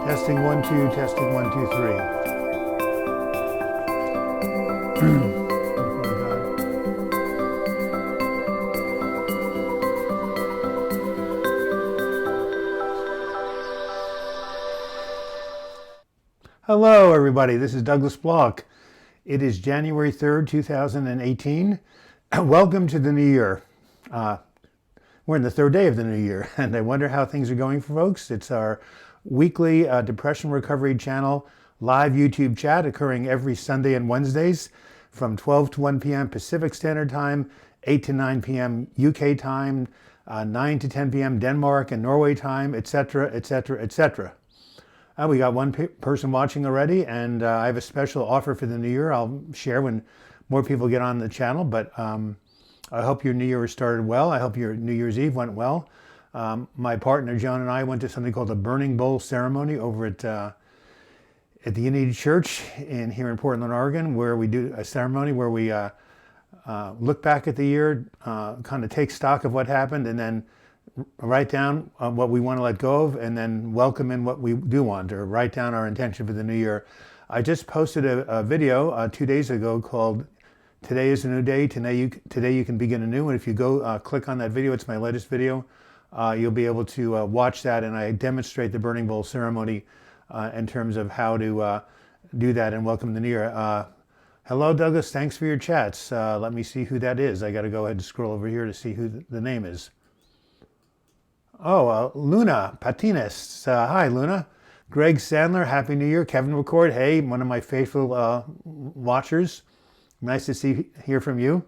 Testing 1, 2, testing 1, 2, 3. Hello, everybody. This is Douglas Block. It is January 3rd, 2018. Welcome to the new year. We're in the third day of the new year, and I wonder how things are going for folks. It's our weekly Depression Recovery Channel live YouTube chat occurring every Sunday and Wednesdays from 12 to 1 p.m. Pacific Standard Time, 8 to 9 p.m. UK time, 9 to 10 p.m. Denmark and Norway time, etc., etc., etc. We got one person watching already, and I have a special offer for the new year I'll share when more people get on the channel, but I hope your new year started well. I hope your New Year's Eve went well. My partner Joan and I went to something called the Burning Bowl ceremony over at the Unity Church here in Portland, Oregon, where we do a ceremony where we look back at the year, kind of take stock of what happened, and then write down what we want to let go of, and then welcome in what we do want, or write down our intention for the new year. I just posted a video 2 days ago called Today is a New Day, Today you can begin anew. And if you go click on that video, it's my latest video, you'll be able to watch that, and I demonstrate the Burning Bowl ceremony in terms of how to do that and welcome the new year. Hello, Douglas. Thanks for your chats. Let me see who that is. I got to go ahead and scroll over here to see who the name is. Oh, Luna Patines. Hi, Luna. Greg Sandler, Happy New Year. Kevin McCord, hey, one of my faithful watchers. Nice to hear from you.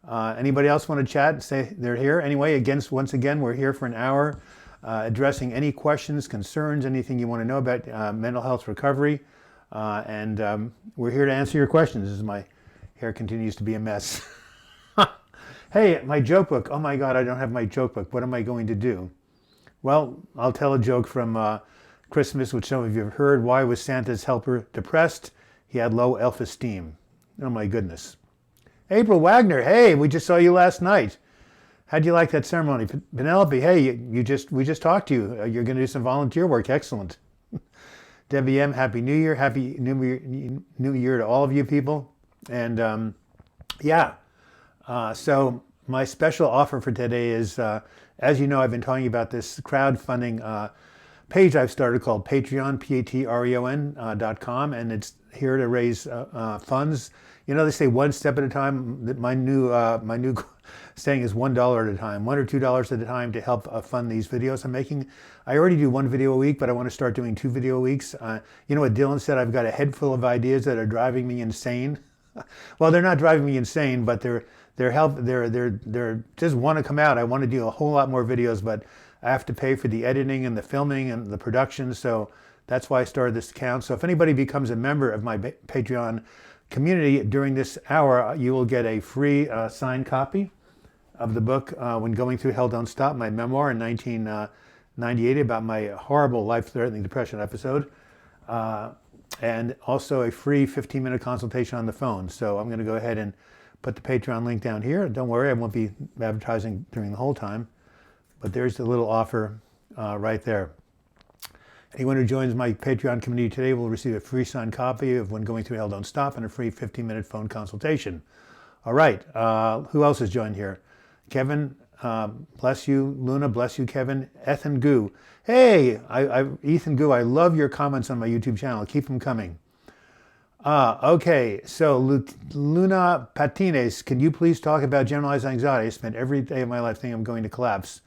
Anybody else want to chat and say they're here? Anyway, once again, we're here for an hour addressing any questions, concerns, anything you want to know about mental health recovery. And we're here to answer your questions as my hair continues to be a mess. Hey, my joke book. Oh my God, I don't have my joke book. What am I going to do? Well, I'll tell a joke from Christmas, which some of you have heard. Why was Santa's helper depressed? He had low self-esteem. Oh my goodness. April Wagner, hey, we just saw you last night. How'd you like that ceremony? Penelope, hey, we just talked to you. You're going to do some volunteer work. Excellent. Debbie M, Happy New Year. Happy New Year to all of you people. And so my special offer for today is, as you know, I've been talking about this crowdfunding page I've started called Patreon, Patreon.com, and it's here to raise funds. You know, they say one step at a time. My new saying is $1 at a time, $1 or $2 at a time to help fund these videos I'm making. I already do one video a week, but I want to start doing 2 video weeks. You know what Dylan said? I've got a head full of ideas that are driving me insane. Well, they're not driving me insane, but they're just want to come out. I want to do a whole lot more videos, but I have to pay for the editing and the filming and the production. So that's why I started this account. So if anybody becomes a member of my Patreon community during this hour, you will get a free signed copy of the book, When Going Through Hell Don't Stop, my memoir in 1998 about my horrible life-threatening depression episode. And also a free 15-minute consultation on the phone. So I'm going to go ahead and put the Patreon link down here. Don't worry, I won't be advertising during the whole time. But there's the little offer right there. Anyone who joins my Patreon community today will receive a free signed copy of When Going Through Hell Don't Stop and a free 15-minute phone consultation. All right, who else has joined here? Kevin, bless you. Luna, bless you, Kevin. Ethan Gu. Hey, Ethan Gu, I love your comments on my YouTube channel. Keep them coming. Okay, so Luna Patines, can you please talk about generalized anxiety? I spent every day of my life thinking I'm going to collapse,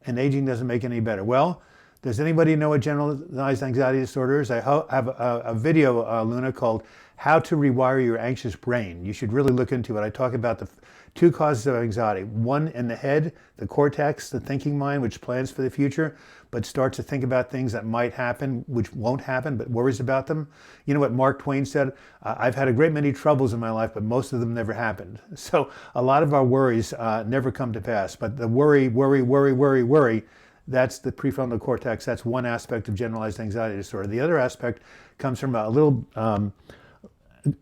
and aging doesn't make it any better. Well, does anybody know what generalized anxiety disorder is? I have a video, Luna, called How to Rewire Your Anxious Brain. You should really look into it. I talk about the 2 causes of anxiety. One in the head, the cortex, the thinking mind, which plans for the future, but starts to think about things that might happen, which won't happen, but worries about them. You know what Mark Twain said? I've had a great many troubles in my life, but most of them never happened. So a lot of our worries never come to pass. But the worry, that's the prefrontal cortex. That's one aspect of generalized anxiety disorder. The other aspect comes from a little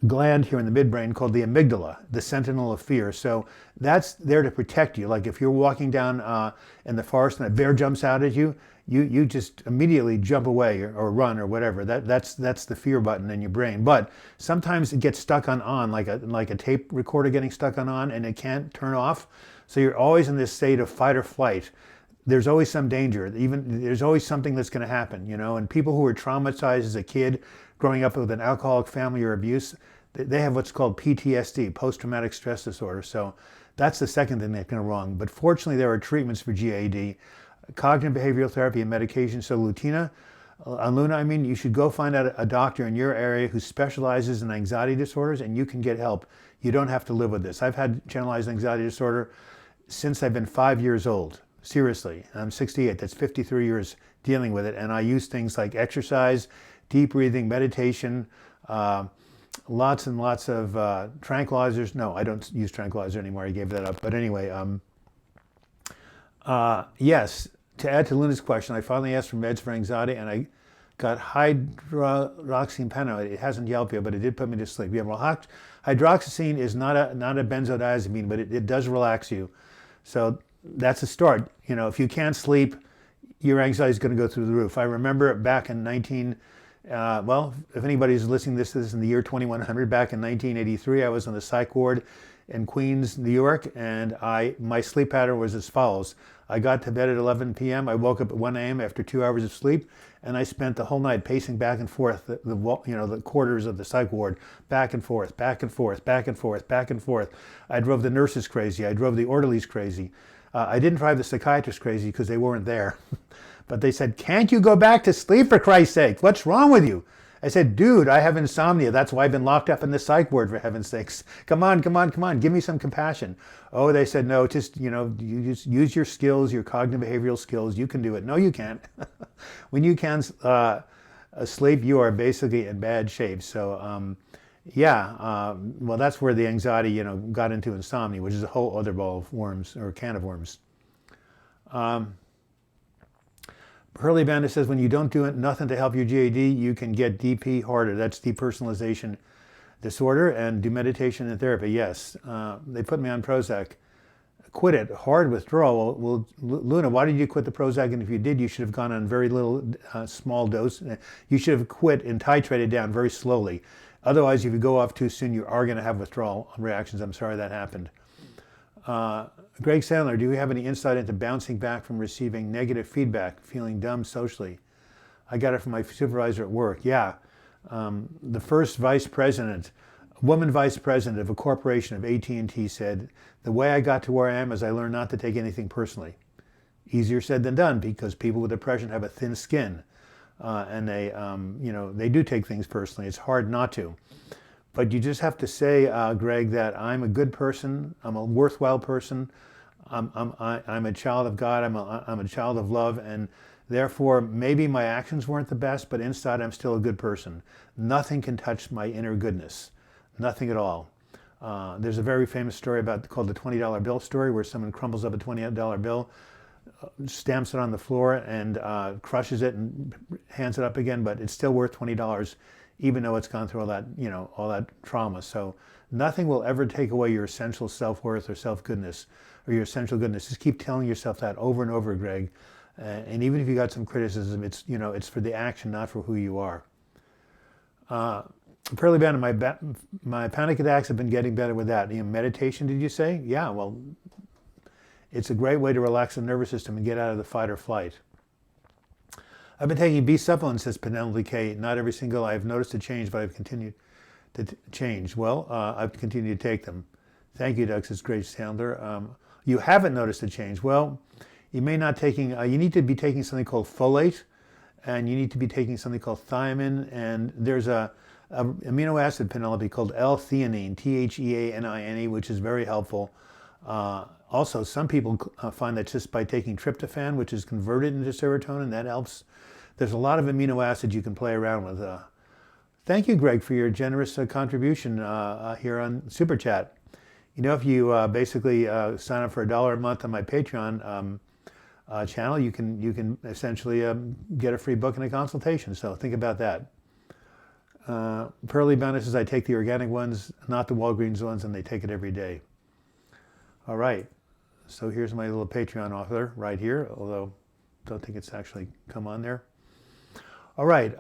gland here in the midbrain called the amygdala, the sentinel of fear. So that's there to protect you. Like if you're walking down in the forest and a bear jumps out at you, you just immediately jump away or run or whatever. That's the fear button in your brain. But sometimes it gets stuck on like a tape recorder getting stuck on, and it can't turn off. So you're always in this state of fight or flight. There's always some danger. Even there's always something that's going to happen, you know. And people who are traumatized as a kid, growing up with an alcoholic family or abuse, they have what's called PTSD, post-traumatic stress disorder. So that's the second thing that can go wrong. But fortunately, there are treatments for GAD, cognitive behavioral therapy and medication. So Luna, you should go find out a doctor in your area who specializes in anxiety disorders, and you can get help. You don't have to live with this. I've had generalized anxiety disorder since I've been 5 years old. Seriously, I'm 68. That's 53 years dealing with it. And I use things like exercise, deep breathing, meditation, lots and lots of tranquilizers. No, I don't use tranquilizer anymore. I gave that up. But anyway, yes, to add to Luna's question, I finally asked for meds for anxiety, and I got hydroxyphenone. It hasn't helped you, but it did put me to sleep. Yeah, well, hydroxyzine is not a benzodiazepine, but it does relax you. So that's a start. You know, if you can't sleep, your anxiety is going to go through the roof. I remember back in if anybody's listening to this in the year 2100, back in 1983, I was on the psych ward in Queens, New York, and my sleep pattern was as follows. I got to bed at 11 p.m. I woke up at 1 a.m. after 2 hours of sleep, and I spent the whole night pacing back and forth the quarters of the psych ward, back and forth, back and forth, back and forth, back and forth. I drove the nurses crazy. I drove the orderlies crazy. I didn't drive the psychiatrists crazy because they weren't there. But they said, "Can't you go back to sleep for Christ's sake? What's wrong with you?" I said, "Dude, I have insomnia. That's why I've been locked up in the psych ward, for heaven's sakes. Come on, come on, come on. Give me some compassion." Oh, they said, "No, just, you just use your skills, your cognitive behavioral skills. You can do it." No, you can't. When you can't sleep, you are basically in bad shape. So, well, that's where the anxiety, got into insomnia, which is a whole other ball of worms, or can of worms. Hurley Bandit says, when you don't do nothing to help your GAD, you can get DP harder. That's depersonalization disorder, and do meditation and therapy. Yes, they put me on Prozac. Quit it. Hard withdrawal. Well, Luna, why did you quit the Prozac? And if you did, you should have gone on very little, small dose. You should have quit and titrated down very slowly. Otherwise, if you go off too soon, you are going to have withdrawal reactions. I'm sorry that happened. Greg Sandler, do you have any insight into bouncing back from receiving negative feedback, feeling dumb socially? I got it from my supervisor at work. Yeah. The first woman vice president of a corporation of AT&T said, "The way I got to where I am is I learned not to take anything personally." Easier said than done, because people with depression have a thin skin. And they do take things personally. It's hard not to. But you just have to say, Greg, that I'm a good person. I'm a worthwhile person. I'm a child of God. I'm a child of love, and therefore maybe my actions weren't the best, but inside I'm still a good person. Nothing can touch my inner goodness. Nothing at all. There's a very famous story called the $20 bill story, where someone crumbles up a $20 bill, stamps it on the floor, and crushes it and hands it up again, but it's still worth $20. Even though it's gone through all that trauma. So nothing will ever take away your essential self-worth or self-goodness, or your essential goodness. Just keep telling yourself that over and over, Greg. And even if you got some criticism, it's for the action, not for who you are. Pearly Bandit, my panic attacks have been getting better with that. Meditation, did you say? Yeah, well, it's a great way to relax the nervous system and get out of the fight or flight. I've been taking B supplements, says Penelope K. Not every single. I've noticed a change, but I've continued to change. Well, I've continued to take them. Thank you, Doug, says Grace Handler. You haven't noticed a change. Well, you may not taking. You need to be taking something called folate, and you need to be taking something called thiamine. And there's a amino acid, Penelope, called L-theanine, Theanine, which is very helpful. Also, some people find that just by taking tryptophan, which is converted into serotonin, that helps. There's a lot of amino acids you can play around with. Thank you, Greg, for your generous contribution here on Super Chat. If you basically sign up for $1 a month on my Patreon channel, you can essentially get a free book and a consultation. So think about that. Pearly Bounty says, I take the organic ones, not the Walgreens ones, and they take it every day. All right. So here's my little Patreon author right here, although I don't think it's actually come on there. All right.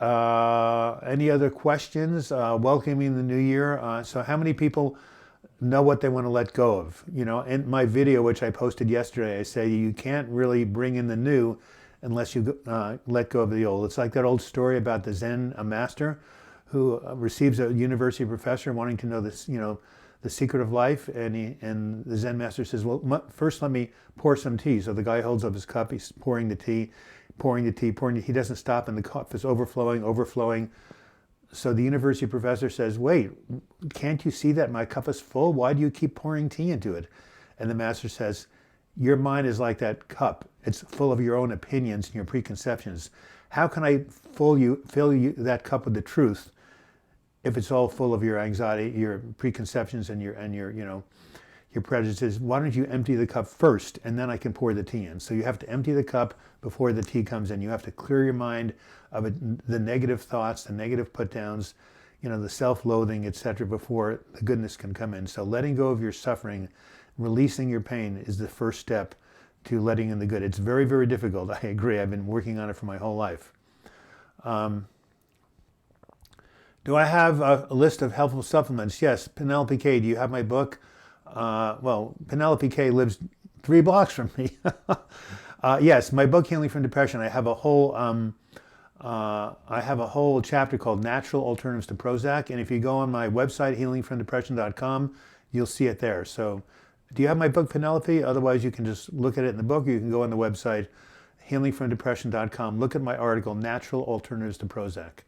Any other questions? Welcoming the new year. So how many people know what they want to let go of? You know, in my video, which I posted yesterday, I say you can't really bring in the new unless you let go of the old. It's like that old story about the Zen master who receives a university professor wanting to know this, you know, the secret of life, and the Zen master says, well, first let me pour some tea. So the guy holds up his cup, he's pouring the tea, he doesn't stop, and the cup is overflowing. So the university professor says, wait, can't you see that my cup is full? Why do you keep pouring tea into it? And the master says, your mind is like that cup. It's full of your own opinions and your preconceptions. How can I fill that cup with the truth if it's all full of your anxiety, your preconceptions, and your you know, your prejudices? Why don't you empty the cup first, and then I can pour the tea in? So you have to empty the cup before the tea comes in. You have to clear your mind of the negative thoughts, the negative put-downs, you know, the self-loathing, etc., before the goodness can come in. So letting go of your suffering, releasing your pain is the first step to letting in the good. It's very, very difficult. I agree. I've been working on it for my whole life. Do I have a list of helpful supplements? Yes. Penelope K, do you have my book? Well, Penelope K lives 3 blocks from me. Yes, my book, Healing from Depression. I have a whole chapter called Natural Alternatives to Prozac. And if you go on my website, healingfromdepression.com, you'll see it there. So do you have my book, Penelope? Otherwise, you can just look at it in the book. You can go on the website, healingfromdepression.com. Look at my article, Natural Alternatives to Prozac.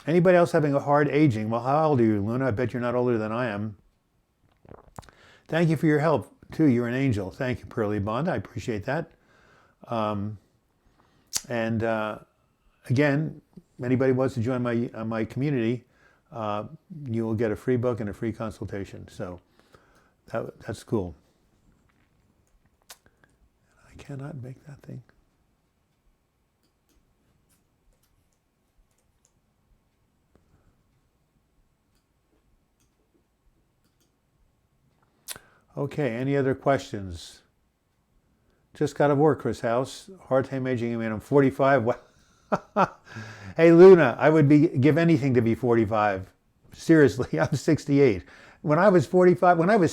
Anybody else having a hard aging? Well, how old are you, Luna? I bet you're not older than I am. Thank you for your help, too. You're an angel. Thank you, Pearly Bond. I appreciate that. Again, anybody wants to join my community, you will get a free book and a free consultation. So that's cool. I cannot make that thing. Okay, any other questions? Just got to work, Chris House. Hard time aging. I mean, I'm 45. Hey, Luna, I would give anything to be 45. Seriously, I'm 68. When I was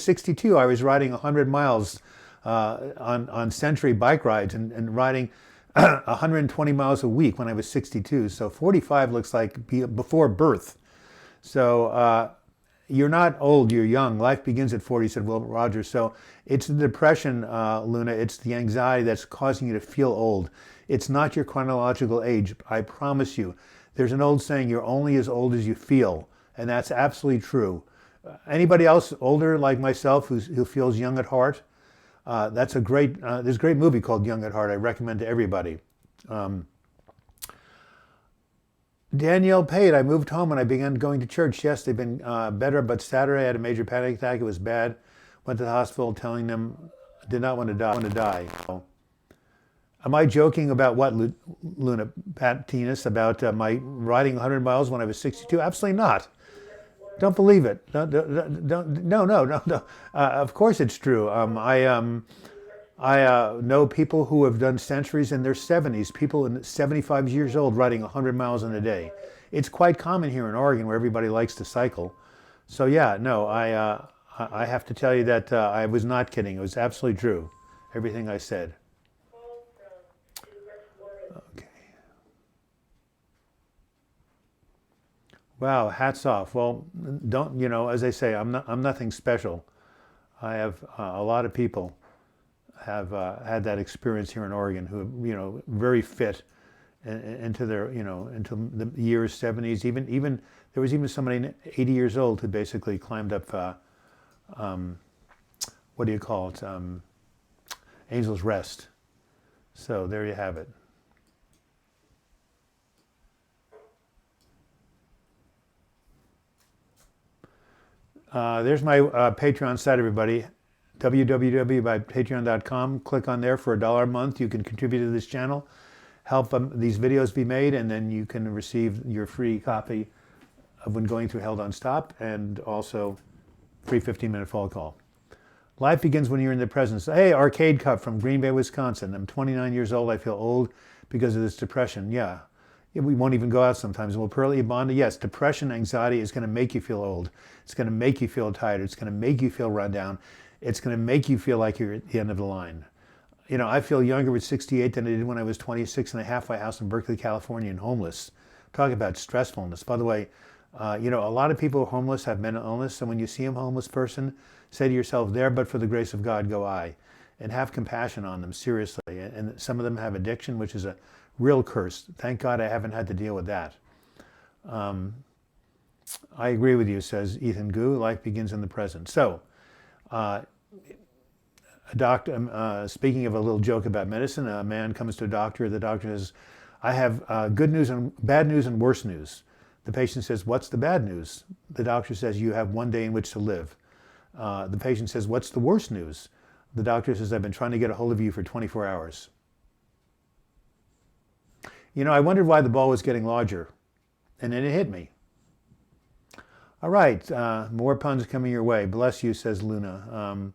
62, I was riding 100 miles on Century bike rides and riding 120 miles a week when I was 62. So 45 looks like before birth. So you're not old, you're young. Life begins at 40, said Will Rogers. So it's the depression, Luna. It's the anxiety that's causing you to feel old. It's not your chronological age. I promise you. There's an old saying, you're only as old as you feel. And that's absolutely true. Anybody else older like myself who feels young at heart? There's a great movie called Young at Heart. I recommend to everybody. Danielle Pate, I moved home and I began going to church. Yes, they've been better, but Saturday I had a major panic attack. It was bad. Went to the hospital telling them I did not want to die. Am I joking about what, Luna Patinas, about my riding 100 miles when I was 62? Absolutely not. Don't believe it. No. Of course it's true. I know people who have done centuries in their 70s, people in 75 years old riding 100 miles in a day. It's quite common here in Oregon where everybody likes to cycle. So yeah, no, I have to tell you that I was not kidding. It was absolutely true, everything I said. Okay. Wow, hats off. Well, don't, you know, as I say, I'm nothing special. I have a lot of people have had that experience here in Oregon who, you know, very fit into their, you know, into the years 70s. Even there was even somebody 80 years old who basically climbed up, what do you call it, Angel's Rest. So there you have it. There's my Patreon site, everybody. www.patreon.com. Click on there for $1 a month. You can contribute to this channel. help these videos be made, and then you can receive your free copy of When Going Through Hell Don't Stop, and also free 15-minute phone call. Life begins when you're in the presence. Hey, Arcade Cup from Green Bay, Wisconsin. I'm 29 years old. I feel old because of this depression. Yeah, we won't even go out sometimes. Well, Pearlie Bonda, yes, depression, anxiety is going to make you feel old. It's going to make you feel tired. It's going to make you feel run down. It's going to make you feel like you're at the end of the line. You know, I feel younger with 68 than I did when I was 26 in a halfway house in Berkeley, California, and homeless. Talk about stressfulness. By the way, you know, a lot of people who are homeless have mental illness. So when you see a homeless person, say to yourself, there but for the grace of God go I. And have compassion on them, seriously. And some of them have addiction, which is a real curse. Thank God I haven't had to deal with that. I agree with you, says Ethan Gu. Life begins in the present. So, a doctor, speaking of a little joke about medicine, a man comes to a doctor. The doctor says, I have good news and bad news and worse news. The patient says, what's the bad news? The doctor says, you have one day in which to live. The patient says, what's the worst news? The doctor says, I've been trying to get a hold of you for 24 hours. You know, I wondered why the ball was getting larger, and then it hit me. All right, more puns coming your way. Bless you, says Luna.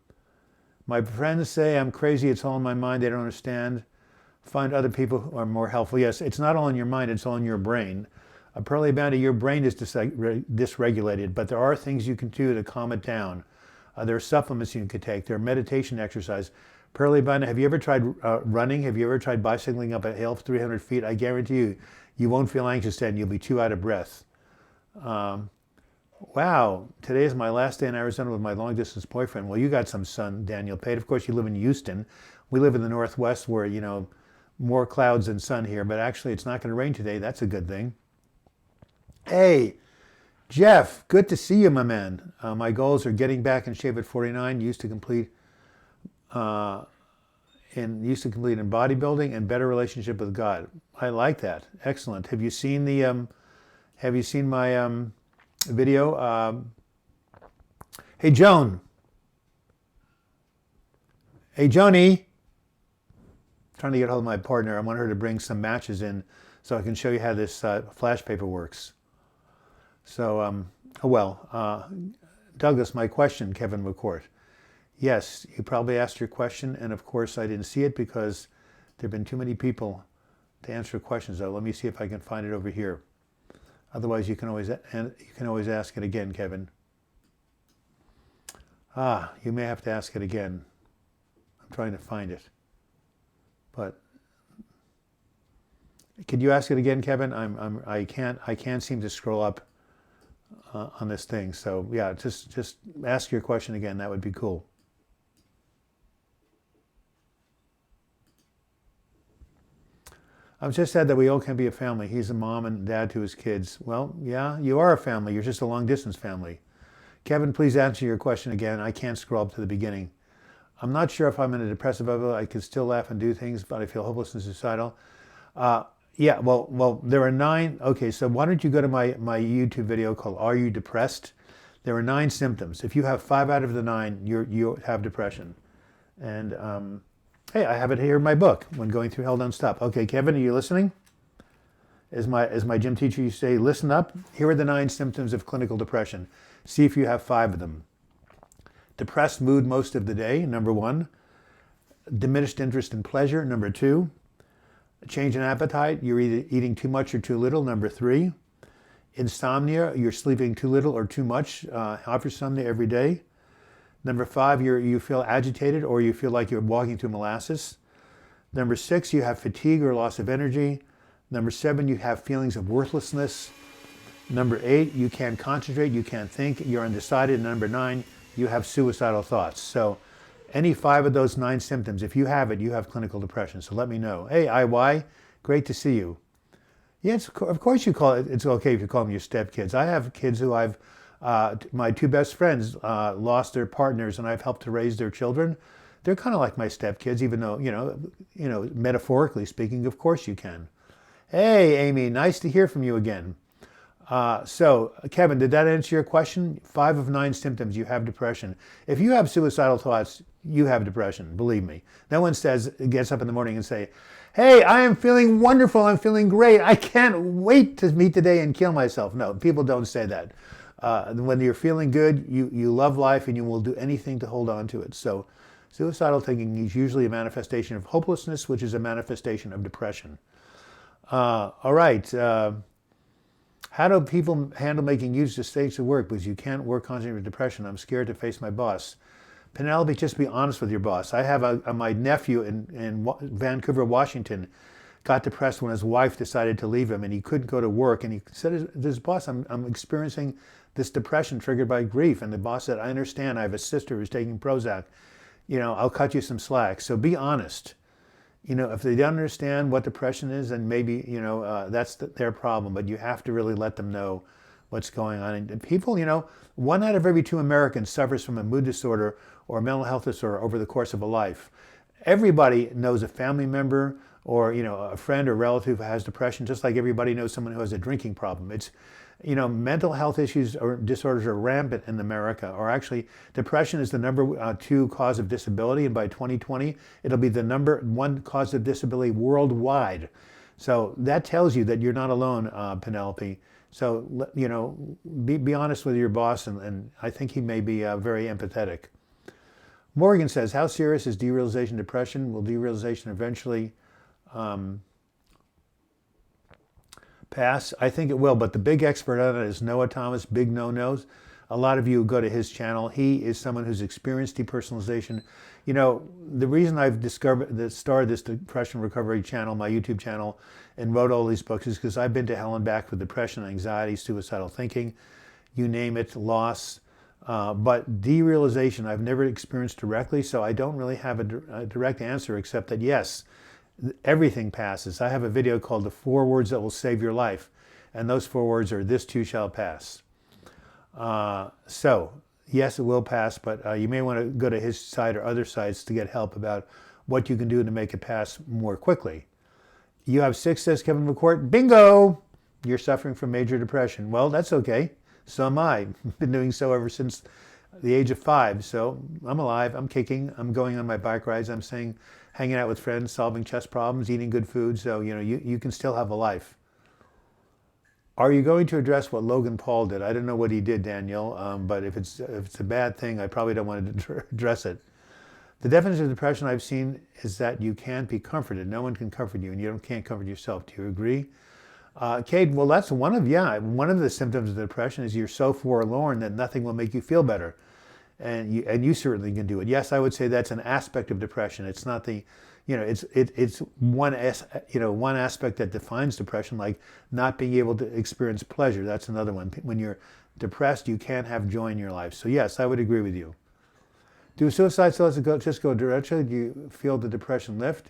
My friends say I'm crazy, it's all in my mind, they don't understand. Find other people who are more helpful. Yes, it's not all in your mind, it's all in your brain. Pearlie Bandit, your brain is dysregulated, but there are things you can do to calm it down. There are supplements you can take. There are meditation exercise. Pearlie Bandit, have you ever tried running? Have you ever tried bicycling up a hill for 300 feet? I guarantee you, you won't feel anxious then. You'll be too out of breath. Wow, today is my last day in Arizona with my long-distance boyfriend. Well, you got some sun, Daniel Pate. Of course, you live in Houston. We live in the Northwest where, you know, more clouds than sun here, but actually it's not going to rain today. That's a good thing. Hey, Jeff, good to see you, my man. My goals are getting back in shape at 49, used to complete in bodybuilding and better relationship with God. I like that. Excellent. Have you seen the my video? Hey, Joan. Hey, Joni. Trying to get hold of my partner. I want her to bring some matches in so I can show you how this flash paper works. So, Douglas, my question, Kevin McCourt. Yes, you probably asked your question, and of course I didn't see it because there have been too many people to answer questions. So let me see if I can find it over here. Otherwise, you can always ask it again, Kevin. You may have to ask it again. I'm trying to find it, but could you ask it again, Kevin? I can't seem to scroll up on this thing. So yeah, just ask your question again. That would be cool. I've just said that we all can be a family. He's a mom and dad to his kids. Well, yeah, you are a family. You're just a long-distance family. Kevin, please answer your question again. I can't scroll up to the beginning. I'm not sure if I'm in a depressive level. I can still laugh and do things, but I feel hopeless and suicidal. Yeah, well, there are 9. Okay, so why don't you go to my YouTube video called Are You Depressed? There are 9 symptoms. If you have 5 out of the 9, you have depression. And hey, I have it here in my book, When Going Through Hell Don't Stop. Okay, Kevin, are you listening? As my gym teacher used to say, listen up. Here are the 9 symptoms of clinical depression. See if you have 5 of them. Depressed mood most of the day, number 1. Diminished interest in pleasure, number 2. Change in appetite, you're either eating too much or too little, number 3. Insomnia, you're sleeping too little or too much, hypersomnia every day. Number 5, you feel agitated or you feel like you're walking through molasses. Number 6, you have fatigue or loss of energy. Number 7, you have feelings of worthlessness. Number 8, you can't concentrate, you can't think, you're undecided. And number 9, you have suicidal thoughts. So any 5 of those 9 symptoms, if you have it, you have clinical depression. So let me know. Hey, IY, great to see you. Yes, of course you call it. It's okay if you call them your stepkids. I have kids who my 2 best friends lost their partners, and I've helped to raise their children. They're kind of like my stepkids, even though, you know, metaphorically speaking, of course you can. Hey, Amy, nice to hear from you again. So, Kevin, did that answer your question? 5 of 9 symptoms, you have depression. If you have suicidal thoughts, you have depression, believe me. No one gets up in the morning and say, hey, I am feeling wonderful, I'm feeling great, I can't wait to meet today and kill myself. No, people don't say that. When you're feeling good, you love life and you will do anything to hold on to it. So suicidal thinking is usually a manifestation of hopelessness, which is a manifestation of depression. All right. How do people handle making huge mistakes at work? Because you can't work constantly with depression. I'm scared to face my boss. Penelope, just be honest with your boss. I have my nephew in Vancouver, Washington, got depressed when his wife decided to leave him and he couldn't go to work. And he said to his boss, I'm experiencing this depression triggered by grief. And the boss said, I understand. I have a sister who's taking Prozac. I'll cut you some slack. So be honest. If they don't understand what depression is, then maybe, that's their problem. But you have to really let them know what's going on. And people, 1 out of every 2 Americans suffers from a mood disorder or a mental health disorder over the course of a life. Everybody knows a family member or, a friend or relative who has depression, just like everybody knows someone who has a drinking problem. It's, mental health issues or disorders are rampant in America, or actually depression is the number 2 cause of disability. And by 2020, it'll be the number 1 cause of disability worldwide. So that tells you that you're not alone, Penelope. So, be honest with your boss, and I think he may be very empathetic. Morgan says, how serious is derealization depression? Will derealization eventually pass? I think it will, but the big expert on it is Noah Thomas, Big No-Nos. A lot of you go to his channel. He is someone who's experienced depersonalization. The reason I've started this depression recovery channel, my YouTube channel, and wrote all these books is because I've been to hell and back with depression, anxiety, suicidal thinking, you name it, loss. But derealization I've never experienced directly, so I don't really have a direct answer except that yes, everything passes. I have a video called The 4 Words That Will Save Your Life, and those 4 words are this too shall pass. So yes, it will pass, but you may want to go to his site or other sites to get help about what you can do to make it pass more quickly. You have 6, says Kevin McCourt. Bingo! You're suffering from major depression. Well, that's okay. So am I. Been doing so ever since the age of 5. So I'm alive, I'm kicking, I'm going on my bike rides, I'm hanging out with friends, solving chess problems, eating good food. So, you can still have a life. Are you going to address what Logan Paul did? I don't know what he did, Daniel, but if it's a bad thing, I probably don't want to address it. The definition of depression I've seen is that you can't be comforted. No one can comfort you, and you can't comfort yourself. Do you agree? Kate, well, that's one of the symptoms of depression is you're so forlorn that nothing will make you feel better. And you certainly can do it. Yes, I would say that's an aspect of depression. It's not the, it's one aspect that defines depression, like not being able to experience pleasure. That's another one. When you're depressed, you can't have joy in your life. So yes, I would agree with you. Do suicide thoughts just go directly? Do you feel the depression lift?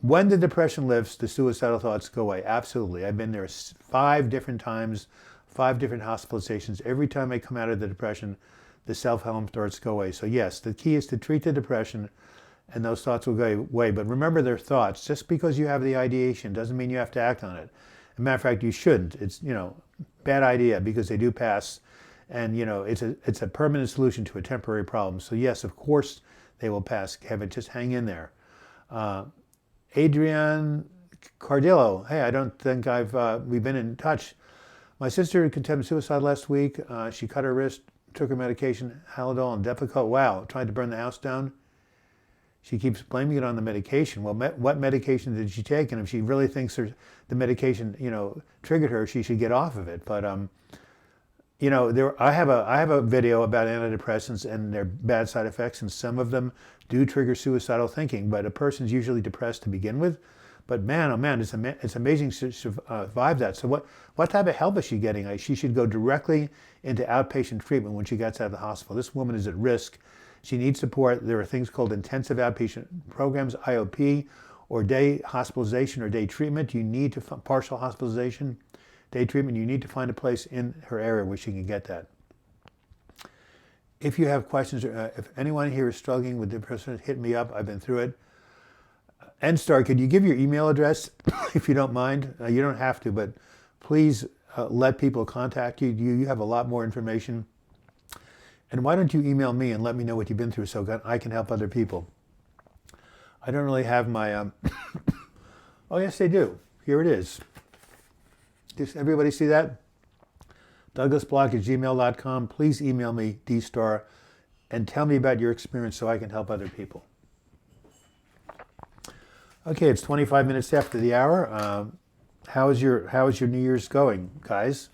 When the depression lifts, the suicidal thoughts go away. Absolutely. I've been there 5 different times, 5 different hospitalizations. Every time I come out of the depression, the self-harm thoughts go away. So yes, the key is to treat the depression and those thoughts will go away. But remember, they're thoughts. Just because you have the ideation doesn't mean you have to act on it. As a matter of fact, you shouldn't. It's, bad idea because they do pass. And, it's a permanent solution to a temporary problem. So yes, of course they will pass, Kevin. Just hang in there. Adrian Cardillo. Hey, I don't think we've been in touch. My sister attempted suicide last week. She cut her wrist, took her medication, Halidol and Depakote. Wow, tried to burn the house down. She keeps blaming it on the medication. Well, what medication did she take? And if she really thinks the medication, triggered her, she should get off of it. But, I have a video about antidepressants and their bad side effects, and some of them do trigger suicidal thinking. But a person's usually depressed to begin with. But man, oh man, it's amazing to survive that. So what type of help is she getting? She should go directly into outpatient treatment when she gets out of the hospital. This woman is at risk. She needs support. There are things called intensive outpatient programs, IOP, or day hospitalization or day treatment. You need to partial hospitalization, day treatment. You need to find a place in her area where she can get that. If you have questions, if anyone here is struggling with depression, hit me up. I've been through it. N-Star, could you give your email address if you don't mind? You don't have to, but please let people contact you. You have a lot more information. And why don't you email me and let me know what you've been through so I can help other people? I don't really have my, oh yes they do. Here it is. Does everybody see that? douglasblock@gmail.com. Please email me, dstar, and tell me about your experience so I can help other people. Okay, it's 25 minutes after the hour. How is your New Year's going, guys?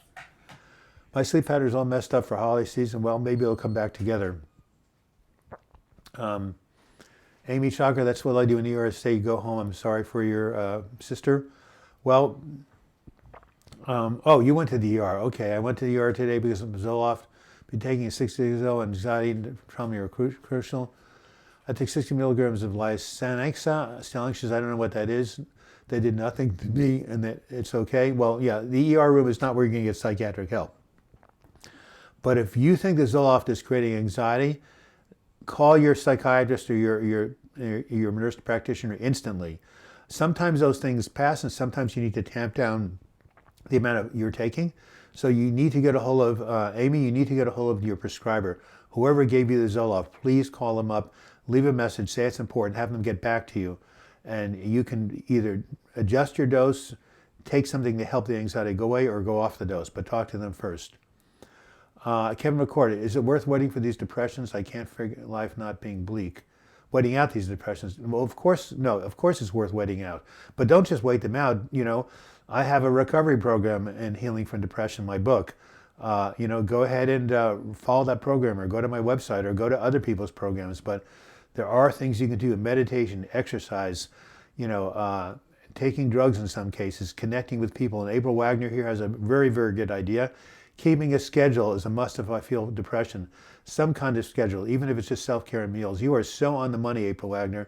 My sleep pattern is all messed up for holiday season. Well, maybe it'll come back together. Amy Chakra, that's what I do in New Year's. Say, go home. I'm sorry for your sister. Well, oh, you went to the ER. Okay, I went to the ER today because of Zoloft. Been taking it 6 days ago, and anxiety and trauma are crucial. I take 60 milligrams of Lysanxa. I don't know what that is. They did nothing to me, and that it's okay. Well, yeah, the ER room is not where you're going to get psychiatric help. But if you think the Zoloft is creating anxiety, call your psychiatrist or your nurse practitioner instantly. Sometimes those things pass, and sometimes you need to tamp down the amount you're taking. So you need to get a hold of, Amy, you need to get a hold of your prescriber. Whoever gave you the Zoloft, please call them up, leave a message, say it's important, have them get back to you. And you can either adjust your dose, take something to help the anxiety go away, or go off the dose, but talk to them first. Kevin McCord, is it worth waiting for these depressions? I can't figure life not being bleak. Waiting out these depressions? Well, of course, no, of course it's worth waiting out. But don't just wait them out. You know, I have a recovery program in Healing from Depression, my book. You know, go ahead and follow that program, or go to my website, or go to other people's programs. But there are things you can do: meditation, exercise, you know, taking drugs in some cases, connecting with people. And April Wagner here has a very, very good idea. Keeping a schedule is a must if I feel depression. Some kind of schedule, even if it's just self-care and meals. You are so on the money, April Wagner.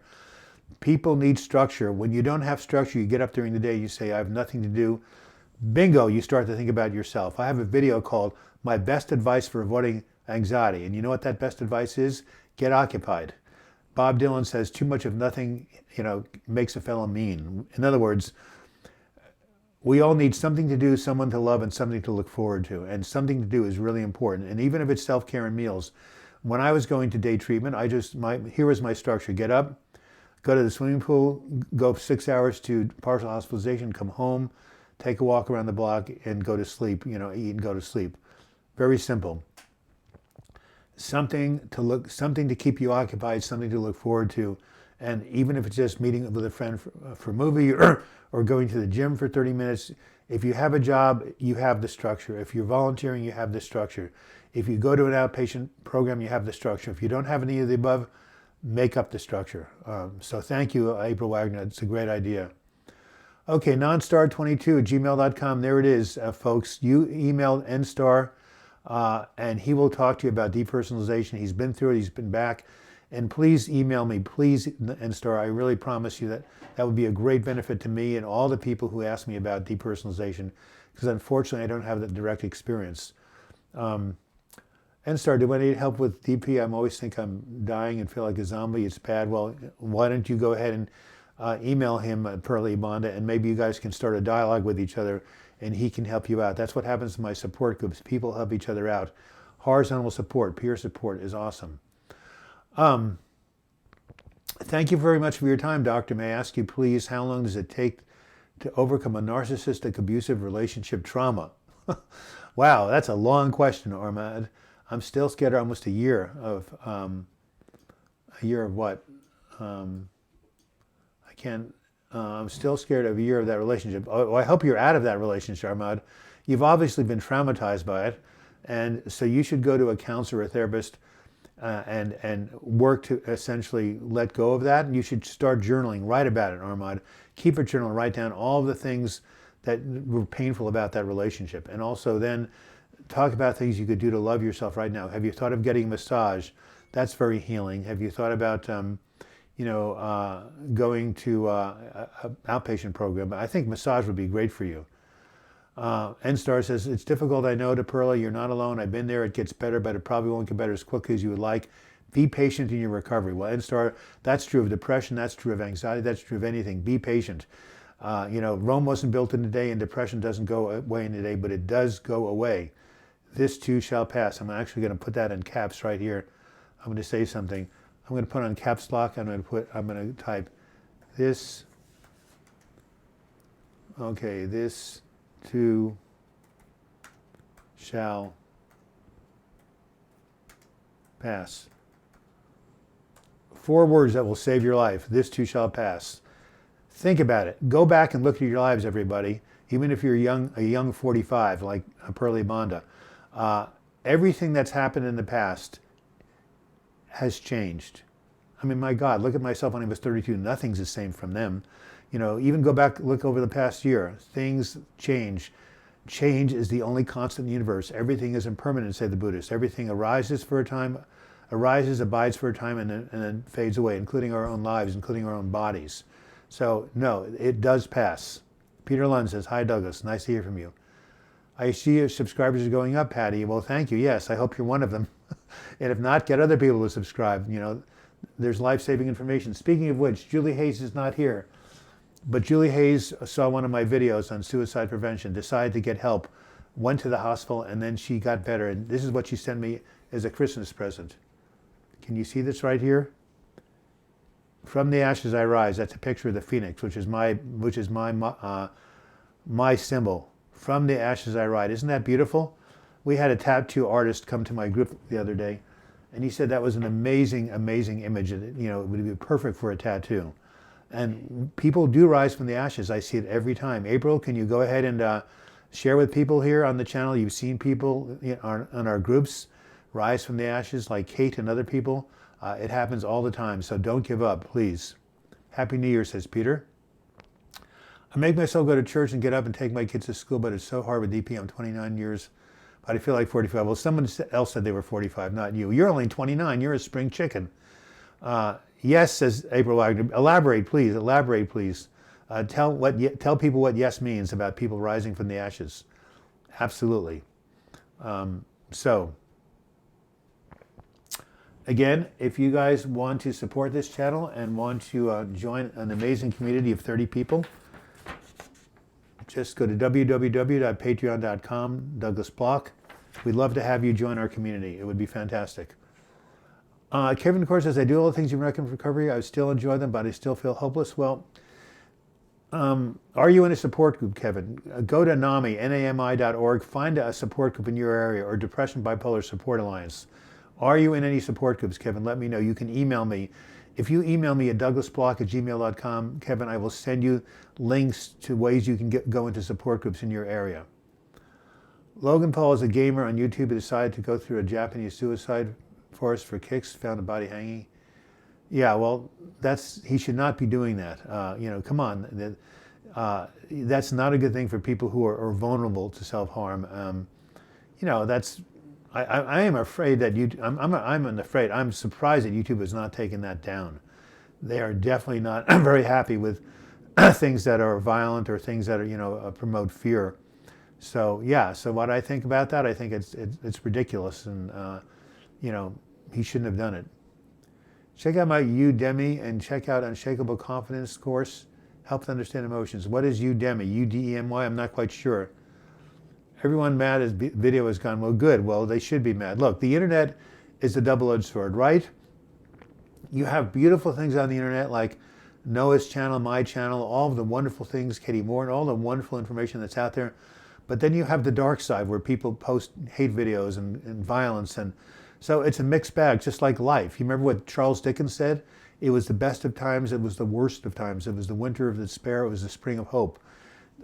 People need structure. When you don't have structure, you get up during the day, you say, I have nothing to do. Bingo, you start to think about yourself. I have a video called My Best Advice for Avoiding Anxiety. And you know what that best advice is? Get occupied. Bob Dylan says, too much of nothing, you know, makes a fellow mean. In other words, we all need something to do, someone to love, and something to look forward to. And something to do is really important. And even if it's self-care and meals, when I was going to day treatment, here was my structure. Get up, go to the swimming pool, go 6 hours to partial hospitalization, come home, take a walk around the block, and go to sleep, you know, eat and go to sleep. Very simple. Something to keep you occupied, something to look forward to. And even if it's just meeting with a friend for a movie, or going to the gym for 30 minutes, if you have a job, you have the structure. If you're volunteering, you have the structure. If you go to an outpatient program, you have the structure. If you don't have any of the above, make up the structure. So thank you, April Wagner. It's a great idea. Okay, nonstar22@gmail.com. There it is, folks. You email nstar, and he will talk to you about depersonalization. He's been through it. He's been back. And please email me, please, Nstar. I really promise you that would be a great benefit to me and all the people who ask me about depersonalization, because unfortunately I don't have that direct experience. Nstar, do I need help with DP? I always think I'm dying and feel like a zombie. It's bad. Well, why don't you go ahead and email him, Pearlie Bonda, and maybe you guys can start a dialogue with each other, and he can help you out. That's what happens in my support groups. People help each other out. Horizontal support, peer support is awesome. Thank you very much for your time, Doctor. May I ask you, please, how long does it take to overcome a narcissistic abusive relationship trauma? Wow, that's a long question, Ahmad. I'm still scared. Almost a year of what? I'm still scared of a year of that relationship. Oh, I hope you're out of that relationship, Ahmad. You've obviously been traumatized by it, and so you should go to a counselor or a therapist and work to essentially let go of that. And you should start journaling. Write about it, Ahmad. Keep a journal. Write down all the things that were painful about that relationship, and also then talk about things you could do to love yourself right now. Have you thought of getting a massage? That's very healing. Have you thought about going to an outpatient program? I think massage would be great for you. Nstar says, it's difficult, I know, to Pearlie. You're not alone. I've been there. It gets better, but it probably won't get better as quickly as you would like. Be patient in your recovery. Well, Nstar, that's true of depression. That's true of anxiety. That's true of anything. Be patient. Rome wasn't built in a day, and depression doesn't go away in a day, but it does go away. This too shall pass. I'm actually going to put that in caps right here. I'm going to say something. I'm going to put on caps lock. I'm going to type this. Okay, this too shall pass. 4 words that will save your life. This too shall pass. Think about it. Go back and look at your lives, everybody. Even if you're a young 45, like Pearlie Bonda. Everything that's happened in the past has changed. I mean, my God, look at myself when I was 32. Nothing's the same from them. You know, even go back, look over the past year. Things change. Change is the only constant in the universe. Everything is impermanent, say the Buddhists. Everything arises for a time, abides for a time, and then fades away, including our own lives, including our own bodies. So, no, it does pass. Peter Lund says, hi, Douglas. Nice to hear from you. I see your subscribers are going up, Patty. Well, thank you. Yes, I hope you're one of them. And if not, get other people to subscribe. You know, there's life-saving information. Speaking of which, Julie Hayes is not here. But Julie Hayes saw one of my videos on suicide prevention, decided to get help, went to the hospital, and then she got better. And this is what she sent me as a Christmas present. Can you see this right here? From the ashes I rise. That's a picture of the phoenix, which is my symbol. From the ashes I rise. Isn't that beautiful? We had a tattoo artist come to my group the other day, and he said that was an amazing, amazing image. And, you know, it would be perfect for a tattoo. And people do rise from the ashes. I see it every time. April, can you go ahead and share with people here on the channel? You've seen people on our groups rise from the ashes, like Kate and other people. It happens all the time, so don't give up, please. Happy New Year, says Peter. I make myself go to church and get up and take my kids to school, but it's so hard with DP. I'm 29 years, but I feel like 45. Well, someone else said they were 45, not you. You're only 29. You're a spring chicken. Yes, says April Wagner. Elaborate, please. Elaborate, please. Tell people what yes means about people rising from the ashes. Absolutely. So, again, if you guys want to support this channel and want to join an amazing community of 30 people, just go to www.patreon.com, Douglas Block. We'd love to have you join our community. It would be fantastic. Kevin, of course, says, I do all the things you recommend for recovery. I still enjoy them, but I still feel hopeless. Well, are you in a support group, Kevin? Go to NAMI, NAMI.org. Find a support group in your area, or Depression Bipolar Support Alliance. Are you in any support groups, Kevin? Let me know. You can email me. If you email me at douglasblock@gmail.com, Kevin, I will send you links to ways you can go into support groups in your area. Logan Paul is a gamer on YouTube who decided to go through a Japanese suicide forest for kicks, found a body hanging. Yeah, well, he should not be doing that. You know, come on. That's not a good thing for people who are vulnerable to self-harm. You know, I am afraid that I'm surprised that YouTube has not taken that down. They are definitely not very happy with things that are violent or things that are, you know, promote fear. So yeah, so what I think about that, I think it's ridiculous, and you know, he shouldn't have done it. Check out my Udemy and check out Unshakable Confidence course. Help to understand emotions. What is Udemy? U-D-E-M-Y? I'm not quite sure. Everyone mad as video has gone. Well, good. Well, they should be mad. Look, the internet is a double-edged sword, right? You have beautiful things on the internet like Noah's channel, my channel, all of the wonderful things, Katie Moore, and all the wonderful information that's out there. But then you have the dark side where people post hate videos and violence. And so it's a mixed bag, just like life. You remember what Charles Dickens said? It was the best of times, it was the worst of times. It was the winter of despair, it was the spring of hope.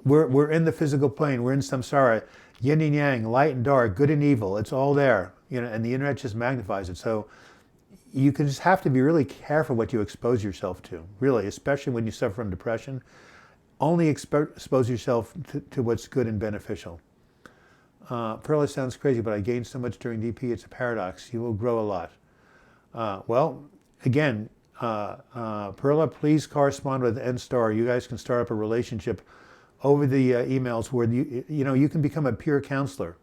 We're in the physical plane, we're in samsara, yin and yang, light and dark, good and evil, it's all there. You know, and the internet just magnifies it. So you can just have to be really careful what you expose yourself to, really, especially when you suffer from depression. Only expose yourself to what's good and beneficial. Perla sounds crazy, but I gained so much during DP, it's a paradox. You will grow a lot. Well, again, Perla, please correspond with N-Star. You guys can start up a relationship over the emails where you can become a peer counselor.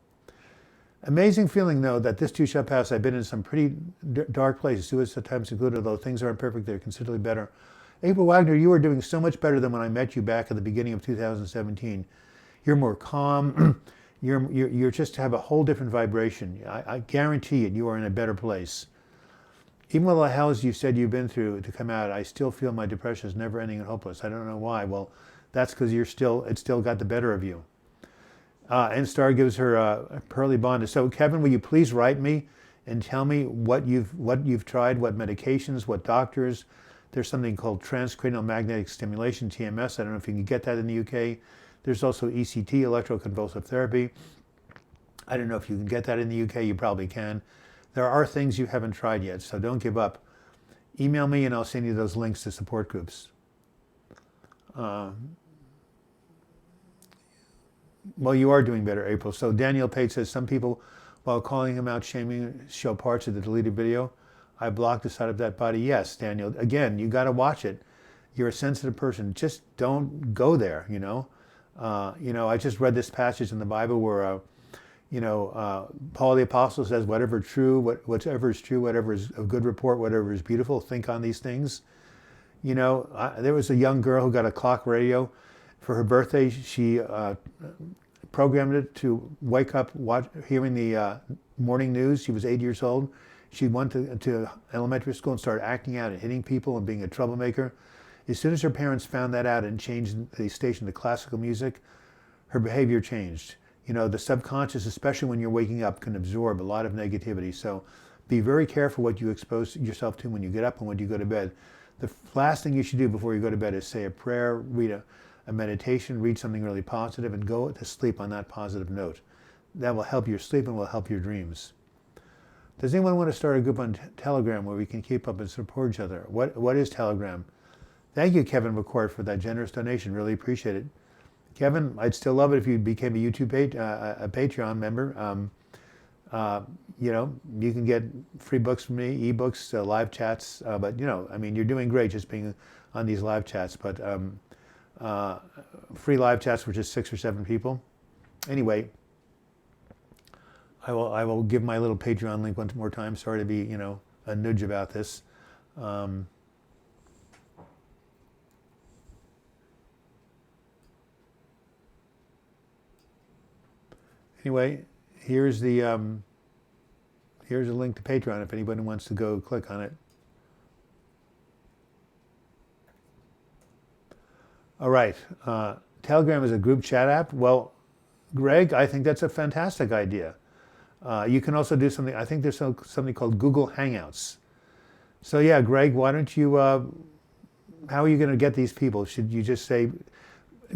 Amazing feeling, though, that this too shall pass. I've been in some pretty dark places, suicide times included, although things aren't perfect, they're considerably better. April Wagner, you are doing so much better than when I met you back at the beginning of 2017. You're more calm. You're just have a whole different vibration. I guarantee it. You are in a better place. Even with all the hells you said you've been through to come out, I still feel my depression is never ending and hopeless. I don't know why. Well, that's because it's still got the better of you. And Star gives her a pearly bond. So Kevin, will you please write me and tell me what you've tried, what medications, what doctors. There's something called transcranial magnetic stimulation, TMS. I don't know if you can get that in the UK. There's also ECT, electroconvulsive therapy. I don't know if you can get that in the UK. You probably can. There are things you haven't tried yet, so don't give up. Email me and I'll send you those links to support groups. Well, you are doing better, April. So Daniel Page says, some people, while calling him out, shaming, show parts of the deleted video. I blocked the side of that body. Yes, Daniel. Again, you got to watch it. You're a sensitive person. Just don't go there, you know. I just read this passage in the Bible where, Paul the Apostle says, whatever is true, whatever is of good report, whatever is beautiful, think on these things. There was a young girl who got a clock radio for her birthday. She programmed it to wake up hearing the morning news. She was 8 years old. She went to elementary school and started acting out and hitting people and being a troublemaker. As soon as her parents found that out and changed the station to classical music, her behavior changed. The subconscious, especially when you're waking up, can absorb a lot of negativity. So be very careful what you expose yourself to when you get up and when you go to bed. The last thing you should do before you go to bed is say a prayer, read a meditation, read something really positive, and go to sleep on that positive note. That will help your sleep and will help your dreams. Does anyone want to start a group on Telegram where we can keep up and support each other? What is Telegram? Thank you, Kevin McCord, for that generous donation. Really appreciate it. Kevin, I'd still love it if you became a YouTube a Patreon member. You can get free books from me, ebooks, live chats. But you're doing great just being on these live chats. But free live chats for just 6 or 7 people. Anyway, I will give my little Patreon link one more time. Sorry to be a nudge about this. Anyway, here's the link to Patreon if anybody wants to go click on it. All right, Telegram is a group chat app. Well, Greg, I think that's a fantastic idea. You can also do something, I think there's something called Google Hangouts. So yeah, Greg, why don't you, how are you going to get these people? Should you just say,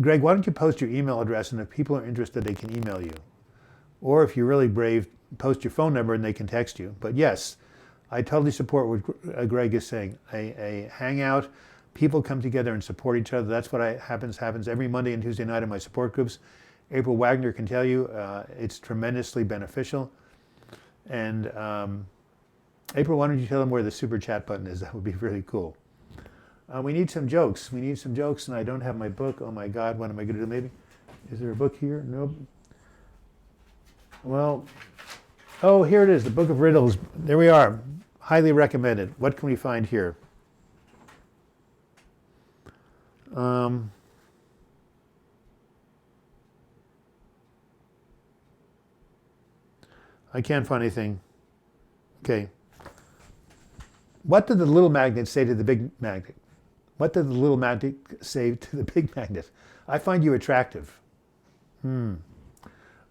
Greg, why don't you post your email address, and if people are interested, they can email you. Or if you're really brave, post your phone number and they can text you. But yes, I totally support what Greg is saying. A hangout, people come together and support each other. That's what happens every Monday and Tuesday night in my support groups. April Wagner can tell you it's tremendously beneficial. And April, why don't you tell them where the super chat button is? That would be really cool. We need some jokes. And I don't have my book. Oh my God, what am I going to do? Maybe, is there a book here? Nope. Well, oh, here it is, the Book of Riddles. There we are. Highly recommended. What can we find here? I can't find anything. Okay. What did the little magnet say to the big magnet? What did the little magnet say to the big magnet? I find you attractive.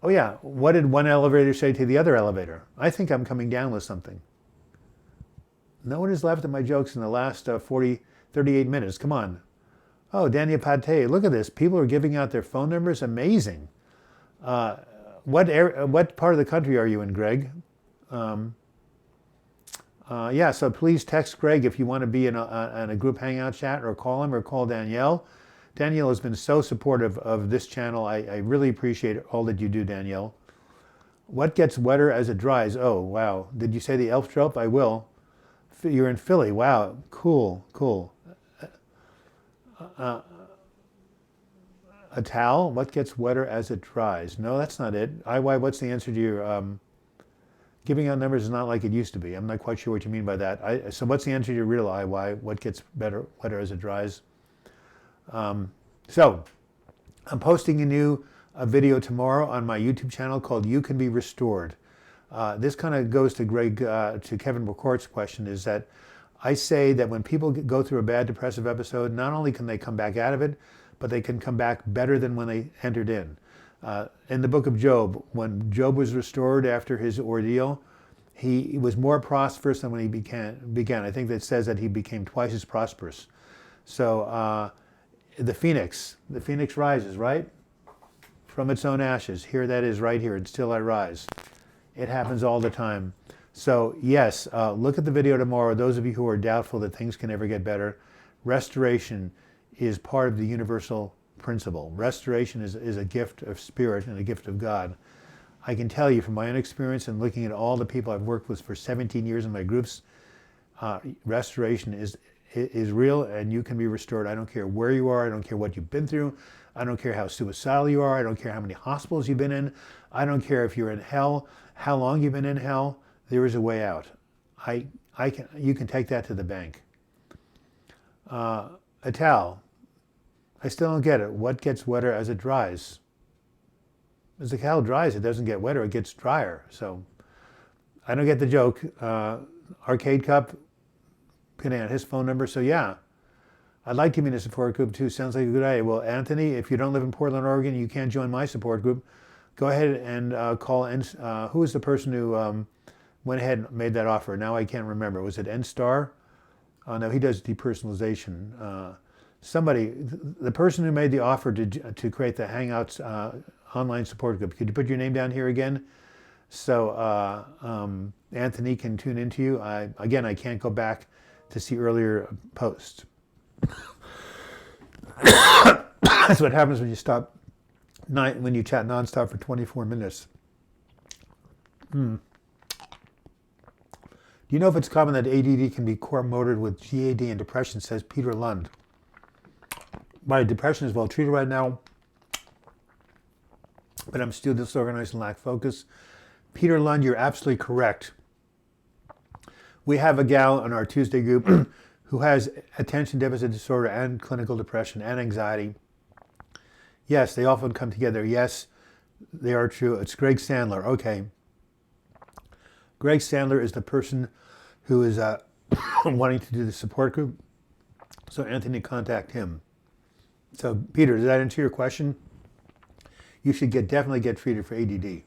Oh yeah, what did one elevator say to the other elevator? I think I'm coming down with something. No one has laughed at my jokes in the last 38 minutes. Come on. Oh, Daniel Pate, look at this. People are giving out their phone numbers. Amazing. What part of the country are you in, Greg? Yeah, so please text Greg if you want to be in a group hangout chat, or call him, or call Danielle. Danielle has been so supportive of this channel. I really appreciate all that you do, Danielle. What gets wetter as it dries? Oh, wow. Did you say the elf trope? I will. You're in Philly. Wow. Cool. A towel? What gets wetter as it dries? No, that's not it. IY, what's the answer to your... giving out numbers is not like it used to be. I'm not quite sure what you mean by that. So what's the answer to your riddle, IY? What gets wetter as it dries? So I'm posting a new a video tomorrow on my YouTube channel called You Can Be Restored. This kind of goes to to Kevin McCourt's question, is that I say that when people go through a bad depressive episode, not only can they come back out of it, but they can come back better than when they entered in. In the book of Job, when Job was restored after his ordeal, he was more prosperous than when he began. I think that says that he became twice as prosperous. So the phoenix rises, right? From its own ashes. Here that is right here, and still I rise. It happens all the time. So yes, look at the video tomorrow. Those of you who are doubtful that things can ever get better, restoration is part of the universal principle. Restoration is a gift of spirit and a gift of God. I can tell you from my own experience and looking at all the people I've worked with for 17 years in my groups, restoration is real, and you can be restored. I don't care where you are. I don't care what you've been through. I don't care how suicidal you are. I don't care how many hospitals you've been in. I don't care if you're in hell, how long you've been in hell. There is a way out. You can take that to the bank. Atal, I still don't get it. What gets wetter as it dries? As the cow dries, it doesn't get wetter, it gets drier. So I don't get the joke. Arcade Cup, putting out his phone number. So yeah, I'd like to be in a support group too. Sounds like a good idea. Well, Anthony, if you don't live in Portland, Oregon, you can't join my support group. Go ahead and call. Who was the person who went ahead and made that offer? Now I can't remember. Was it N-Star? No, he does depersonalization. Somebody, the person who made the offer to create the Hangouts online support group. Could you put your name down here again? So Anthony can tune into you. Again, I can't go back to see earlier posts. That's what happens when you when you chat nonstop for 24 minutes. Do you know if it's common that ADD can be co-morbid with GAD and depression, says Peter Lund. My depression is well treated right now, but I'm still disorganized and lack focus. Peter Lund, you're absolutely correct. We have a gal in our Tuesday group who has attention deficit disorder and clinical depression and anxiety. Yes, they often come together. Yes, they are true. It's Greg Sandler. Okay. Greg Sandler is the person who is wanting to do the support group. So Anthony, contact him. So Peter, does that answer your question? You should definitely get treated for ADD.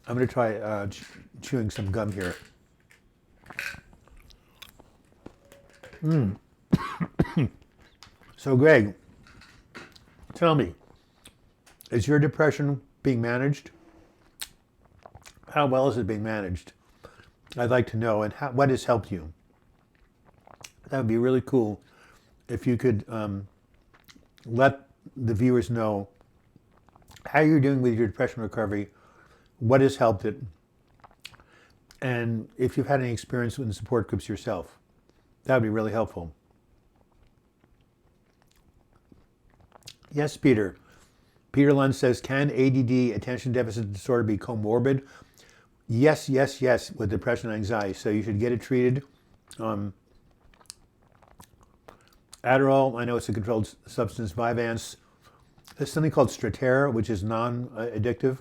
I'm going to try chewing some gum here. So Greg, tell me, is your depression being managed? How well is it being managed? I'd like to know, and what has helped you? That would be really cool if you could let the viewers know how you're doing with your depression recovery, what has helped it, and if you've had any experience in support groups yourself. That would be really helpful. Yes, Peter. Peter Lund says, can ADD, attention deficit disorder, be comorbid? Yes, yes, yes, with depression and anxiety. So you should get it treated. Adderall, I know it's a controlled substance. Vyvanse. There's something called Strattera, which is non-addictive.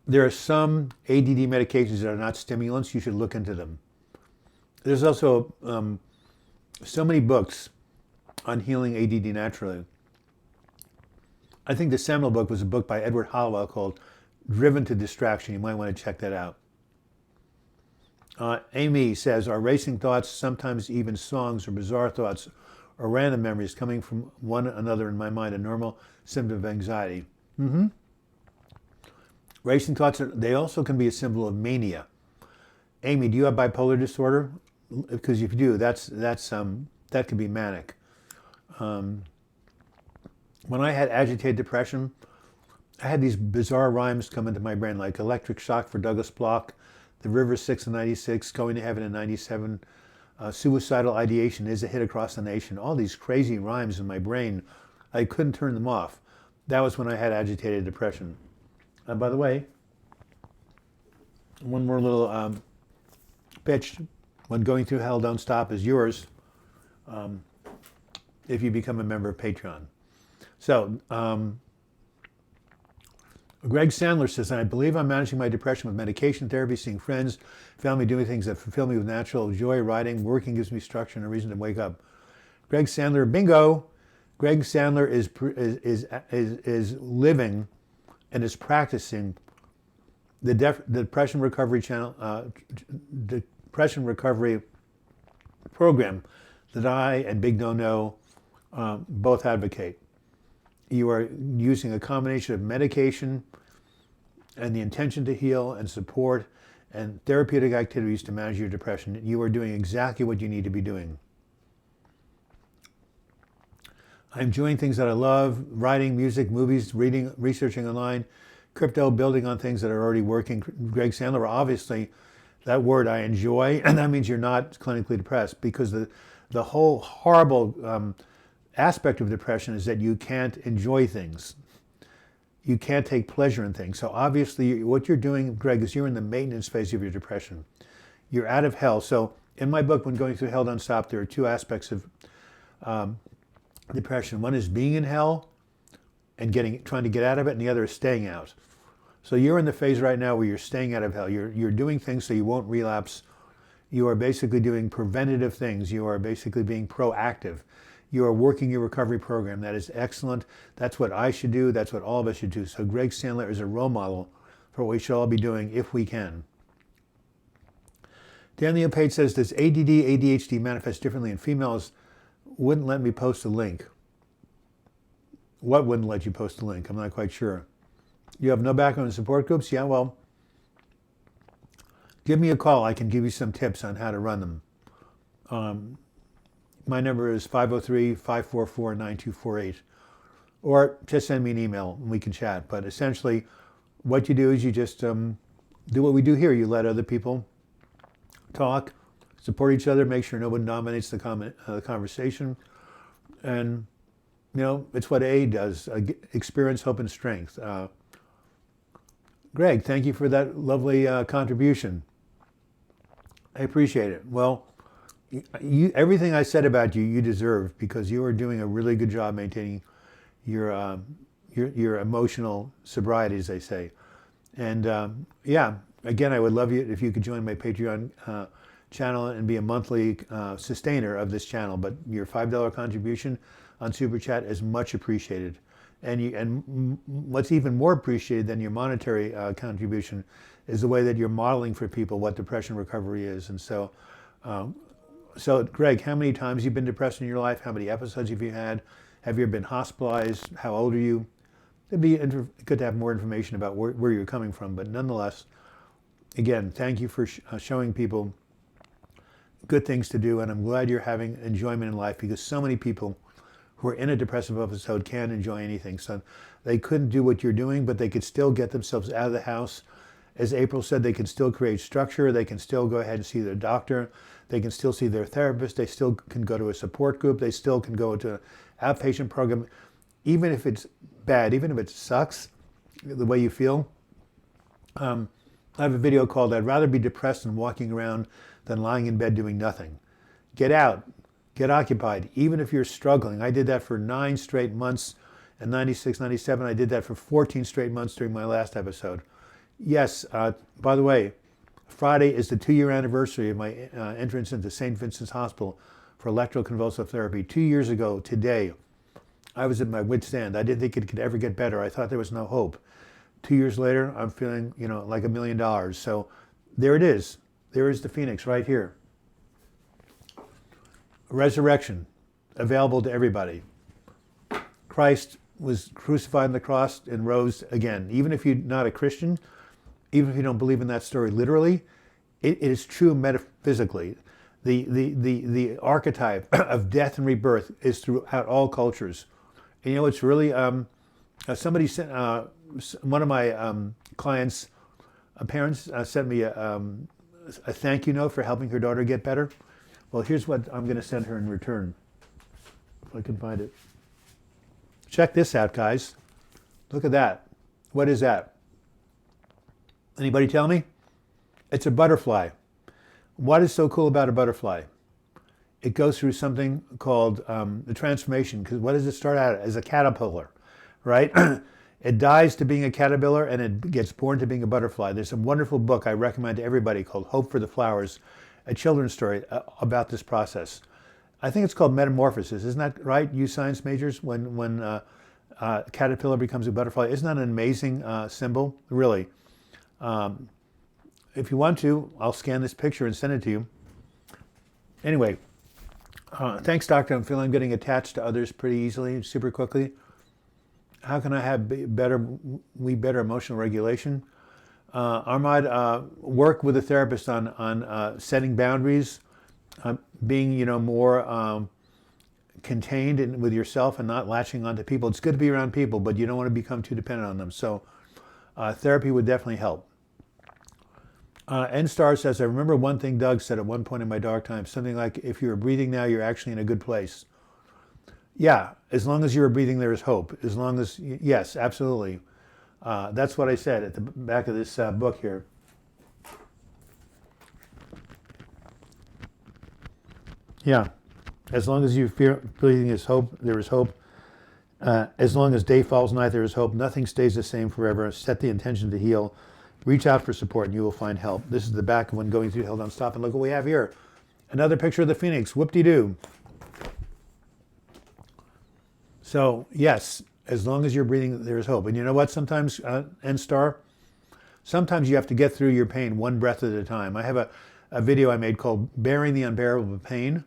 There are some ADD medications that are not stimulants. You should look into them. There's also so many books on healing ADD naturally. I think the seminal book was a book by Edward Hallowell called Driven to Distraction. You might want to check that out. Amy says, are racing thoughts, sometimes even songs or bizarre thoughts or random memories coming from one another in my mind a normal symptom of anxiety? Racing thoughts, they also can be a symbol of mania. Amy, do you have bipolar disorder? Because if you do, that could be manic. When I had agitated depression, I had these bizarre rhymes come into my brain, like electric shock for Douglas Block, the River 6 in 96, Going to Heaven in 97, suicidal ideation is a hit across the nation. All these crazy rhymes in my brain, I couldn't turn them off. That was when I had agitated depression. By the way, one more little pitch. When Going Through Hell Don't Stop is yours if you become a member of Patreon. So, Greg Sandler says, I believe I'm managing my depression with medication therapy, seeing friends, family, doing things that fulfill me with natural joy, writing, working gives me structure and a reason to wake up. Greg Sandler, bingo! Greg Sandler is living and is practicing the depression recovery depression recovery program that I and Big No No both advocate. You are using a combination of medication and the intention to heal and support and therapeutic activities to manage your depression. You are doing exactly what you need to be doing. I'm doing things that I love, writing, music, movies, reading, researching online, crypto, building on things that are already working. Greg Sandler, obviously, that word I enjoy, and that means you're not clinically depressed, because the whole horrible aspect of depression is that you can't enjoy things. You can't take pleasure in things. So obviously what you're doing, Greg, is you're in the maintenance phase of your depression. You're out of hell. So in my book, When Going Through Hell Don't Stop, there are two aspects of depression. One is being in hell and trying to get out of it, and the other is staying out. So you're in the phase right now where you're staying out of hell. You're doing things so you won't relapse. You are basically doing preventative things. You are basically being proactive. You are working your recovery program. That is excellent. That's what I should do. That's what all of us should do. So Greg Sandler is a role model for what we should all be doing if we can. Daniel Page says, does ADD, ADHD manifest differently in females? Wouldn't let me post a link. What wouldn't let you post a link? I'm not quite sure. You have no background in support groups? Yeah, well, give me a call. I can give you some tips on how to run them. My number is 503-544-9248. Or just send me an email and we can chat. But essentially, what you do is you just do what we do here. You let other people talk, support each other, make sure no one dominates the conversation. And, you know, it's what AA does, experience, hope, and strength. Greg, thank you for that lovely contribution. I appreciate it. Well, everything I said about you, you deserve, because you are doing a really good job maintaining your emotional sobriety, as they say. And yeah, again, I would love you if you could join my Patreon channel and be a monthly sustainer of this channel. But your $5 contribution on Super Chat is much appreciated. And what's even more appreciated than your monetary contribution is the way that you're modeling for people what depression recovery is. And so, Greg, how many times you've been depressed in your life? How many episodes have you had? Have you ever been hospitalized? How old are you? It'd be good to have more information about where you're coming from. But nonetheless, again, thank you for showing people good things to do. And I'm glad you're having enjoyment in life, because so many people who are in a depressive episode can't enjoy anything. So they couldn't do what you're doing, but they could still get themselves out of the house. As April said, they can still create structure. They can still go ahead and see their doctor. They can still see their therapist. They still can go to a support group. They still can go to an outpatient program. Even if it's bad, even if it sucks, the way you feel. I have a video called "I'd rather be depressed and walking around than lying in bed doing nothing." Get out, get occupied, even if you're struggling. I did that for 9 straight months in 96, 97. I did that for 14 straight months during my last episode. Yes, by the way, Friday is the 2-year anniversary of my entrance into St. Vincent's Hospital for electroconvulsive therapy. 2 years ago today, I was at my wit's end. I didn't think it could ever get better. I thought there was no hope. 2 years later, I'm feeling, like $1 million. So there it is. There is the Phoenix right here. Resurrection, available to everybody. Christ was crucified on the cross and rose again. Even if you're not a Christian, even if you don't believe in that story literally, it is true metaphysically. The archetype of death and rebirth is throughout all cultures. And it's really, somebody sent, one of my clients' parents sent me a thank you note for helping her daughter get better. Well, here's what I'm going to send her in return, if I can find it. Check this out, guys. Look at that. What is that? Anybody tell me? It's a butterfly. What is so cool about a butterfly? it goes through something called the transformation. Because what does it start out as? A caterpillar, right? It dies to being a caterpillar and it gets born to being a butterfly. There's a wonderful book I recommend to everybody called Hope for the Flowers, a children's story about this process. I think it's called metamorphosis. Isn't that right, you science majors? When caterpillar becomes a butterfly. Isn't that an amazing symbol? Really. If you want to, I'll scan this picture and send it to you. Anyway, thanks, doctor. I'm feeling I'm getting attached to others pretty easily, super quickly. How can I have better emotional regulation? Armad, work with a therapist on setting boundaries, being more contained with yourself and not latching onto people. It's good to be around people, but you don't want to become too dependent on them. So therapy would definitely help. N-Star says, I remember one thing Doug said at one point in my dark times, something like, if you're breathing now, you're actually in a good place. Yeah, as long as you're breathing, there is hope. As long as, yes, absolutely. That's what I said at the back of this book here. Yeah, as long as you feel breathing is hope, there is hope. As long as day falls night, there is hope. Nothing stays the same forever. Set the intention to heal. Reach out for support and you will find help. This is the back of When Going Through Hell Don't Stop. And look what we have here. Another picture of the Phoenix. Whoop-de-doo. So, yes, as long as you're breathing, there is hope. And you know what? Sometimes, N-Star, sometimes you have to get through your pain one breath at a time. I have a video I made called Bearing the Unbearable Pain.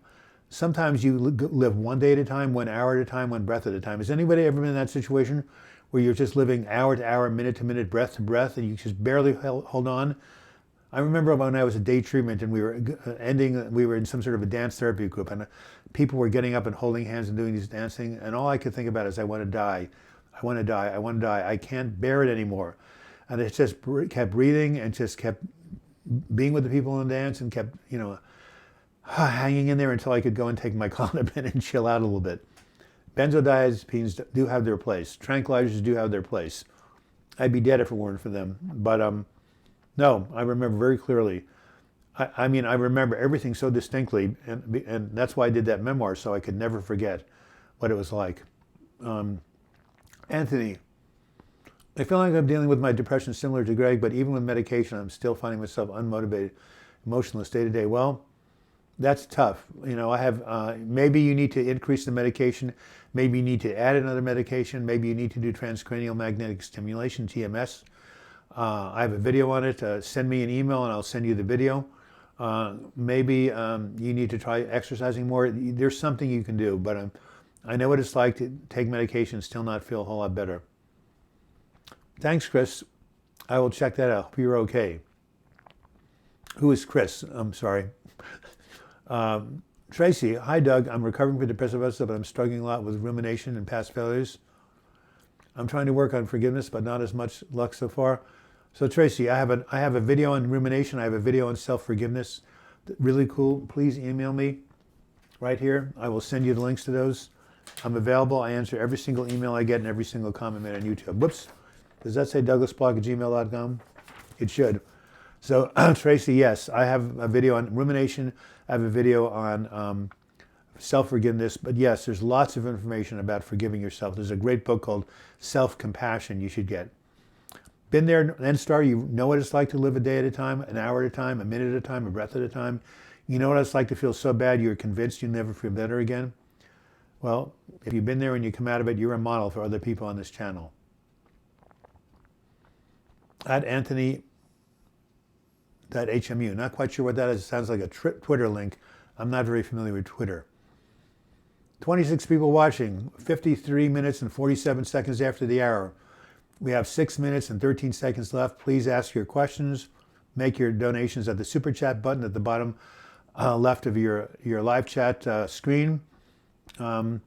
Sometimes you live one day at a time, 1 hour at a time, one breath at a time. Has anybody ever been in that situation where you're just living hour to hour, minute to minute, breath to breath, and you just barely hold on? I remember when I was at day treatment and we were in some sort of a dance therapy group, and people were getting up and holding hands and doing these dancing, and all I could think about is, I want to die. I want to die. I want to die. I can't bear it anymore. And it just kept breathing and just kept being with the people in the dance and kept, hanging in there until I could go and take my Klonopin and chill out a little bit. Benzodiazepines do have their place. Tranquilizers do have their place. I'd be dead if it weren't for them. But no, I remember very clearly. I remember everything so distinctly, and that's why I did that memoir, so I could never forget what it was like. Anthony, I feel like I'm dealing with my depression similar to Greg, but even with medication, I'm still finding myself unmotivated, emotionless day to day. Well, that's tough. I have, maybe you need to increase the medication. Maybe you need to add another medication. Maybe you need to do transcranial magnetic stimulation, TMS. I have a video on it. Send me an email and I'll send you the video. Maybe you need to try exercising more. There's something you can do, but I know what it's like to take medication and still not feel a whole lot better. Thanks, Chris. I will check that out. Hope you're okay. Who is Chris? I'm sorry. Tracy, hi Doug. I'm recovering from depressive episode, but I'm struggling a lot with rumination and past failures. I'm trying to work on forgiveness, but not as much luck so far. So Tracy, I have a video on rumination. I have a video on self-forgiveness. Really cool. Please email me right here. I will send you the links to those. I'm available. I answer every single email I get and every single comment made on YouTube. Whoops. Does that say douglasblog@gmail.com? It should. So Tracy, yes, I have a video on rumination. I have a video on self-forgiveness. But yes, there's lots of information about forgiving yourself. There's a great book called Self-Compassion you should get. Been there, N-Star, you know what it's like to live a day at a time, an hour at a time, a minute at a time, a breath at a time. You know what it's like to feel so bad you're convinced you'll never feel better again? Well, if you've been there and you come out of it, you're a model for other people on this channel. At Anthony.HMU. Not quite sure what that is. It sounds like a Twitter link. I'm not very familiar with Twitter. 26 people watching, 53 minutes and 47 seconds after the hour. We have 6 minutes and 13 seconds left. Please ask your questions. Make your donations at the super chat button at the bottom left of your live chat screen. I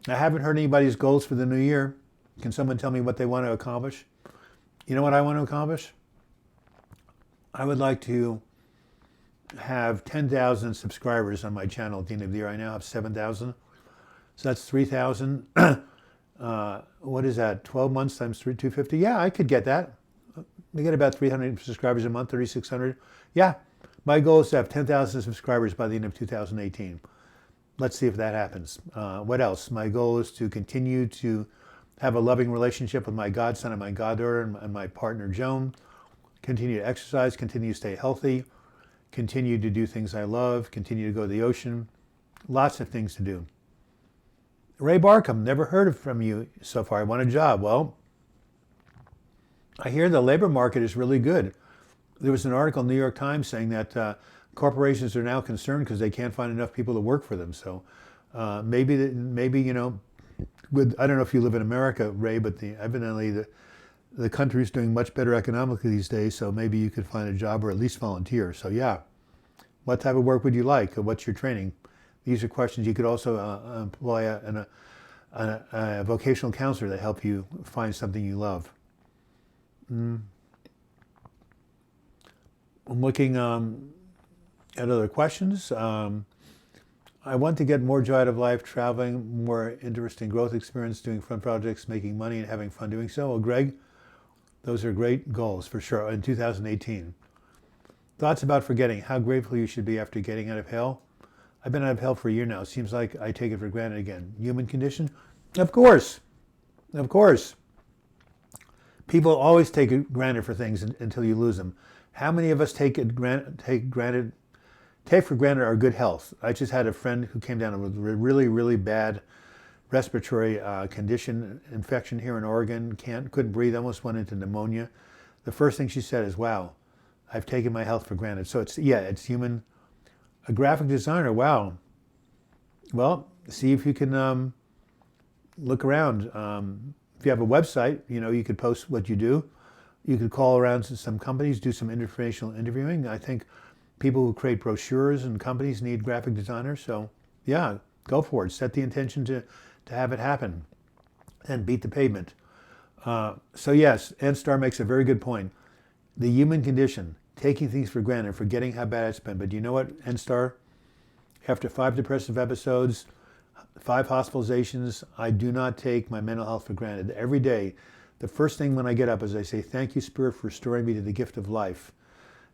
haven't heard anybody's goals for the new year. Can someone tell me what they want to accomplish? You know what I want to accomplish? I would like to have 10,000 subscribers on my channel at the end of the year. I now have 7,000. So that's 3,000. What is that? 12 months times 250? Yeah, I could get that. We get about 300 subscribers a month, 3,600. Yeah, my goal is to have 10,000 subscribers by the end of 2018. let's see if that happens. What else? My goal is to continue to have a loving relationship with my godson and my goddaughter and my partner Joan. Continue to exercise, continue to stay healthy, continue to do things I love, continue to go to the ocean. Lots of things to do. Ray Barkham, never heard from you so far. I want a job. Well, I hear the labor market is really good. There was an article in the New York Times saying that corporations are now concerned because they can't find enough people to work for them. So maybe you know, I don't know if you live in America, Ray, but evidently the country's doing much better economically these days. So maybe you could find a job or at least volunteer. So yeah, what type of work would you like? What's your training? These are questions. You could also employ a vocational counselor to help you find something you love. I'm looking at other questions. I want to get more joy out of life, traveling, more interesting growth experience, doing fun projects, making money, and having fun doing so. Well, Greg, those are great goals for sure in 2018. Thoughts about forgetting. How grateful you should be after getting out of hell. I've been out of hell for a year now. Seems like I take it for granted again. Human condition? Of course. Of course. People always take it granted for things until you lose them. How many of us take for granted our good health? I just had a friend who came down with a really, really bad respiratory condition, infection here in Oregon, couldn't breathe, almost went into pneumonia. The first thing she said is, wow, I've taken my health for granted. So it's human. A graphic designer, wow. Well, see if you can look around. If you have a website, you know, you could post what you do. You could call around to some companies, do some informational interviewing. I think people who create brochures and companies need graphic designers. So yeah, go for it. Set the intention to have it happen and beat the pavement. So yes, N-Star makes a very good point. The human condition, taking things for granted, forgetting how bad it's been. But you know what, N-Star? After 5 depressive episodes, 5 hospitalizations, I do not take my mental health for granted. Every day, the first thing when I get up is I say, thank you, Spirit, for restoring me to the gift of life.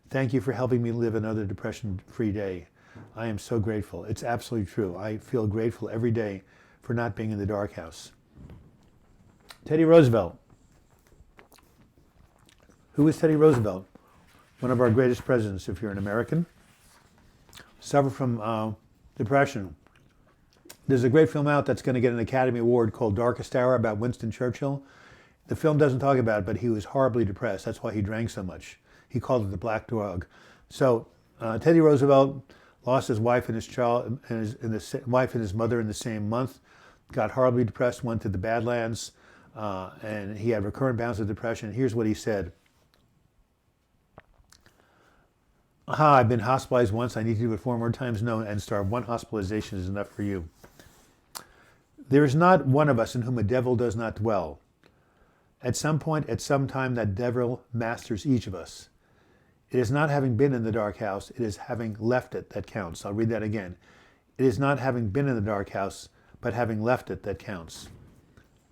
Thank you for helping me live another depression-free day. I am so grateful. It's absolutely true. I feel grateful every day for not being in the dark house. Teddy Roosevelt. Who is Teddy Roosevelt? One of our greatest presidents, if you're an American. Suffered from depression. There's a great film out that's going to get an Academy Award called Darkest Hour about Winston Churchill. The film doesn't talk about it, but he was horribly depressed. That's why he drank so much. He called it the Black Dog. So Teddy Roosevelt lost his wife and his child, wife and his mother in the same month. Got horribly depressed, went to the Badlands, and he had recurrent bouts of depression. Here's what he said. I've been hospitalized once. I need to do it 4 more times. No, N-Star. 1 hospitalization is enough for you. There is not one of us in whom a devil does not dwell. At some point, at some time, that devil masters each of us. It is not having been in the dark house, it is having left it that counts. I'll read that again. It is not having been in the dark house, but having left it that counts.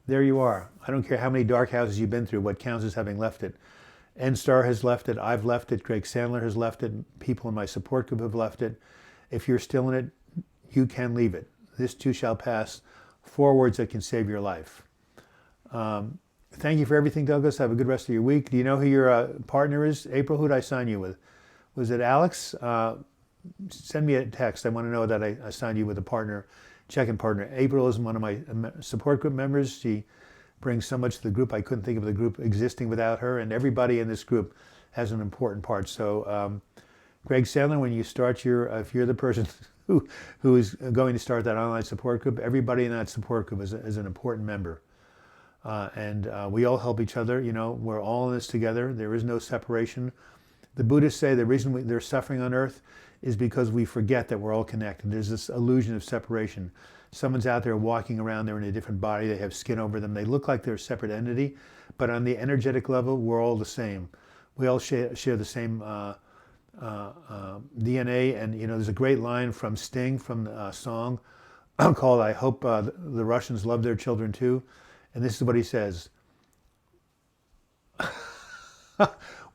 There you are. I don't care how many dark houses you've been through, what counts is having left it. N-Star has left it, I've left it, Greg Sandler has left it, people in my support group have left it. If you're still in it, you can leave it. This too shall pass. 4 words that can save your life. Thank you for everything, Douglas. Have a good rest of your week. Do you know who your partner is? April, who did I sign you with? Was it Alex? Send me a text. I want to know that I signed you with a partner, check-in partner. April is one of my support group members. She brings so much to the group. I couldn't think of the group existing without her, and everybody in this group has an important part. So Greg Sandler, when you start if you're the person who is going to start that online support group, everybody in that support group is an important member. And we all help each other. You know, we're all in this together. There is no separation. The Buddhists say the reason there's suffering on earth is because we forget that we're all connected. There's this illusion of separation. Someone's out there walking around, they're in a different body, they have skin over them, they look like they're a separate entity, but on the energetic level, we're all the same. We all share the same DNA, and you know, there's a great line from Sting, from a song called I Hope the Russians Love Their Children Too, and this is what he says.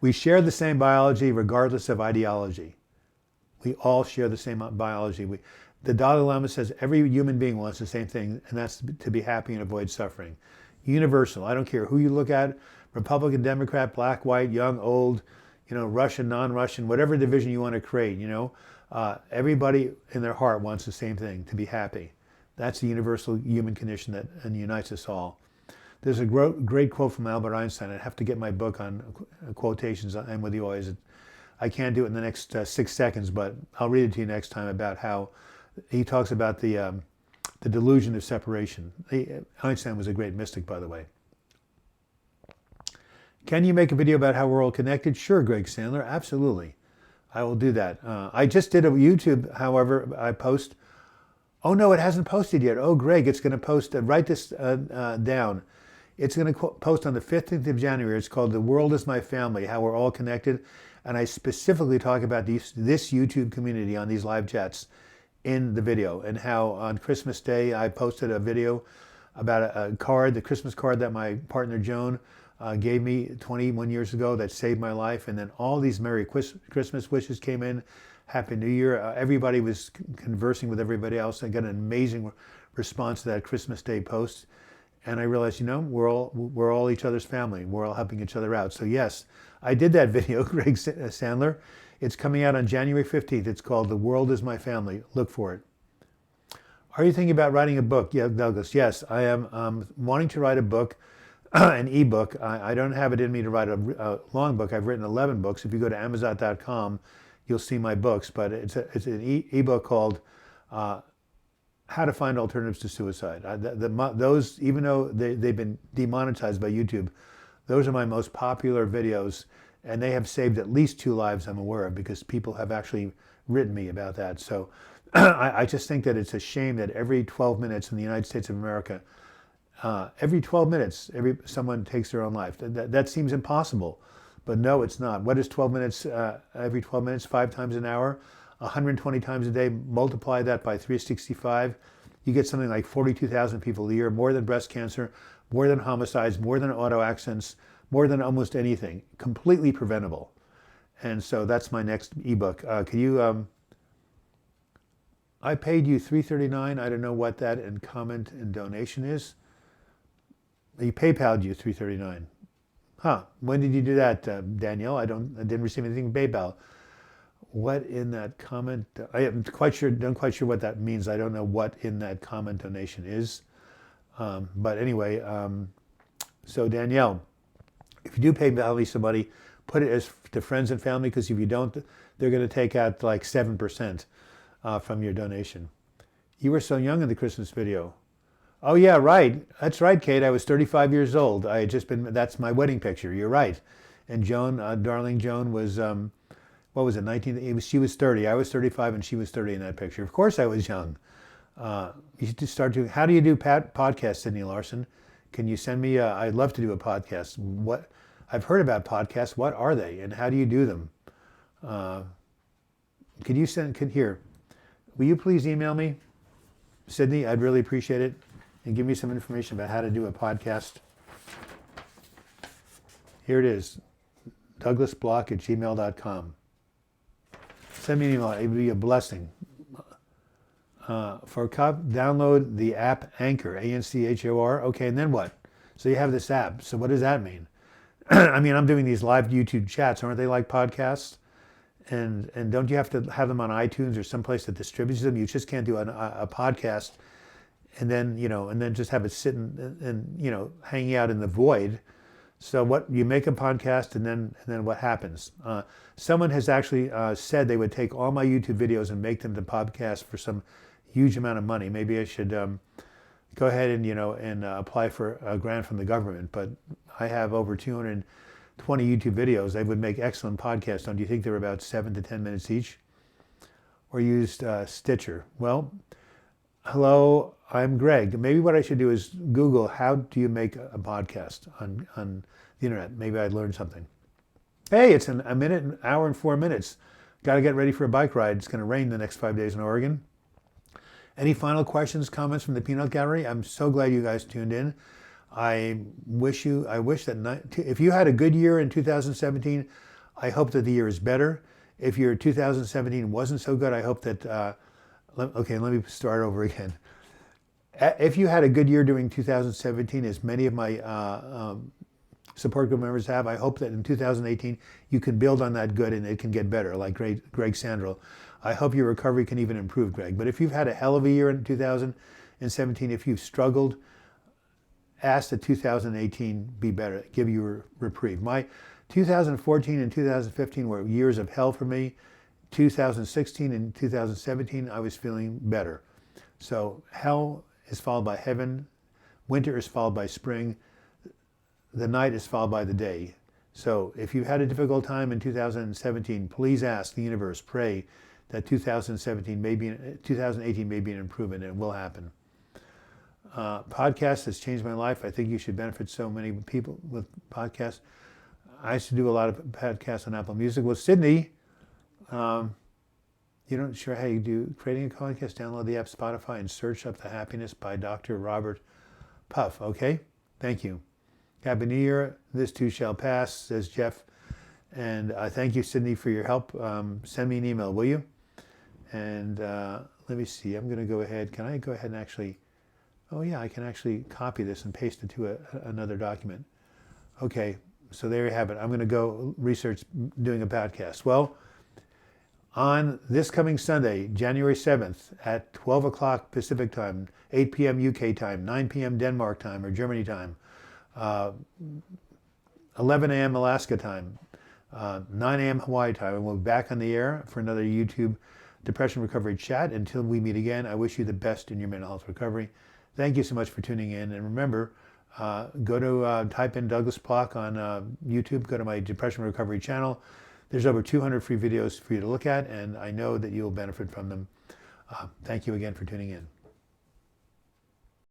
We share the same biology regardless of ideology. We all share the same biology. The Dalai Lama says every human being wants the same thing, and that's to be happy and avoid suffering. Universal. I don't care who you look at, Republican, Democrat, black, white, young, old, Russian, non-Russian, whatever division you want to create, everybody in their heart wants the same thing, to be happy. That's the universal human condition that unites us all. There's a great quote from Albert Einstein. I have to get my book on quotations. I'm with you always. I can't do it in the next 6 seconds, but I'll read it to you next time about how he talks about the delusion of separation. Einstein was a great mystic, by the way. Can you make a video about how we're all connected? Sure, Greg Sandler, absolutely. I will do that. I just did a YouTube, however, I post. Oh no, it hasn't posted yet. Oh, Greg, it's going to post, write this down. It's going to post on the 15th of January. It's called The World is My Family, How We're All Connected. And I specifically talk about this YouTube community on these live chats in the video, and how on Christmas Day I posted a video about a card, the Christmas card that my partner Joan gave me 21 years ago that saved my life. And then all these Merry Christmas wishes came in, Happy New Year. Everybody was conversing with everybody else. I got an amazing response to that Christmas Day post. And I realized, we're all each other's family. We're all helping each other out. So yes, I did that video, Greg Sandler. It's coming out on January 15th. It's called The World is My Family. Look for it. Are you thinking about writing a book? Yeah, Douglas. Yes, I am wanting to write a book, an ebook. I don't have it in me to write a long book. I've written 11 books. If you go to Amazon.com, you'll see my books. But it's an ebook called How to Find Alternatives to Suicide. Those, even though they've been demonetized by YouTube, those are my most popular videos, and they have saved at least 2 lives I'm aware of, because people have actually written me about that. So I just think that it's a shame that every 12 minutes in the United States of America, every 12 minutes, someone takes their own life. That seems impossible, but no, it's not. What is 12 minutes, every 12 minutes, 5 times an hour, 120 times a day, multiply that by 365, you get something like 42,000 people a year, more than breast cancer, more than homicides, more than auto accidents, more than almost anything, completely preventable. And so that's my next ebook. Can you, I paid you $3.39. I don't know what that in comment and donation is. He PayPal'd you $3.39. Huh, when did you do that, Danielle? I didn't receive anything in PayPal. What in that comment? I am quite sure, not quite sure what that means. I don't know what in that comment donation is. But anyway, so Danielle, if you do PayPal me somebody, put it as to friends and family, because if you don't, they're going to take out like 7% from your donation. You were so young in the Christmas video. Oh yeah, right. That's right, Kate. I was 35 years old. I had just been, that's my wedding picture. You're right. And Joan, darling Joan was, what was it, she was 30. I was 35 and she was 30 in that picture. Of course I was young. You should start doing, how do you do podcasts, Sydney Larson? Can you send me, I'd love to do a podcast. I've heard about podcasts. What are they and how do you do them? Could you here, will you please email me, Sydney? I'd really appreciate it. And give me some information about how to do a podcast. Here it is, douglasblock@gmail.com. Send me an email, it would be a blessing. Download the app Anchor, A-N-C-H-O-R. Okay, and then what? So you have this app. So what does that mean? I mean, I'm doing these live YouTube chats. Aren't they like podcasts? And don't you have to have them on iTunes or someplace that distributes them? You just can't do a podcast and then just have it sitting and hanging out in the void. So what, you make a podcast and then what happens? Someone has actually said they would take all my YouTube videos and make them to podcasts for some huge amount of money. Maybe I should go ahead and apply for a grant from the government. But I have over 220 YouTube videos. They would make excellent podcasts. Don't you think they're about 7 to 10 minutes each? Or used Stitcher. Well, hello, I'm Greg. Maybe what I should do is Google, how do you make a podcast on the internet? Maybe I'd learn something. Hey, it's a minute, an hour and 4 minutes. Got to get ready for a bike ride. It's going to rain the next 5 days in Oregon. Any final questions, comments from the Peanut Gallery? I'm so glad you guys tuned in. I wish that if you had a good year in 2017, I hope that the year is better. If your 2017 wasn't so good, I hope that Okay, let me start over again. If you had a good year during 2017, as many of my support group members have, I hope that in 2018 you can build on that good and it can get better, like Greg Sandro. I hope your recovery can even improve, Greg. But if you've had a hell of a year in 2017, if you've struggled, ask that 2018 be better, give you a reprieve. My 2014 and 2015 were years of hell for me. 2016 and 2017, I was feeling better. So hell is followed by heaven. Winter is followed by spring. The night is followed by the day. So if you've had a difficult time in 2017, please ask the universe, pray that 2018 may be an improvement, and it will happen. Podcast has changed my life. I think you should benefit so many people with podcasts. I used to do a lot of podcasts on Apple Music with Sydney. You don't sure how you do creating a podcast, download the app Spotify and search up The Happiness by Dr. Robert Puff. Okay? Thank you. Happy New Year. This too shall pass, says Jeff. And thank you, Sydney, for your help. Send me an email, will you? And let me see. I'm going to go ahead. Can I go ahead and actually... Oh, yeah, I can actually copy this and paste it to another document. Okay, so there you have it. I'm going to go research doing a podcast. Well, on this coming Sunday, January 7th at 12 o'clock Pacific time, 8 p.m. UK time, 9 p.m. Denmark time or Germany time, 11 a.m. Alaska time, 9 a.m. Hawaii time, and we'll be back on the air for another YouTube Depression Recovery chat. Until we meet again, I wish you the best in your mental health recovery. Thank you so much for tuning in. And remember, go to type in Douglas Plock on YouTube, go to my Depression Recovery channel. There's over 200 free videos for you to look at, and I know that you'll benefit from them. Thank you again for tuning in.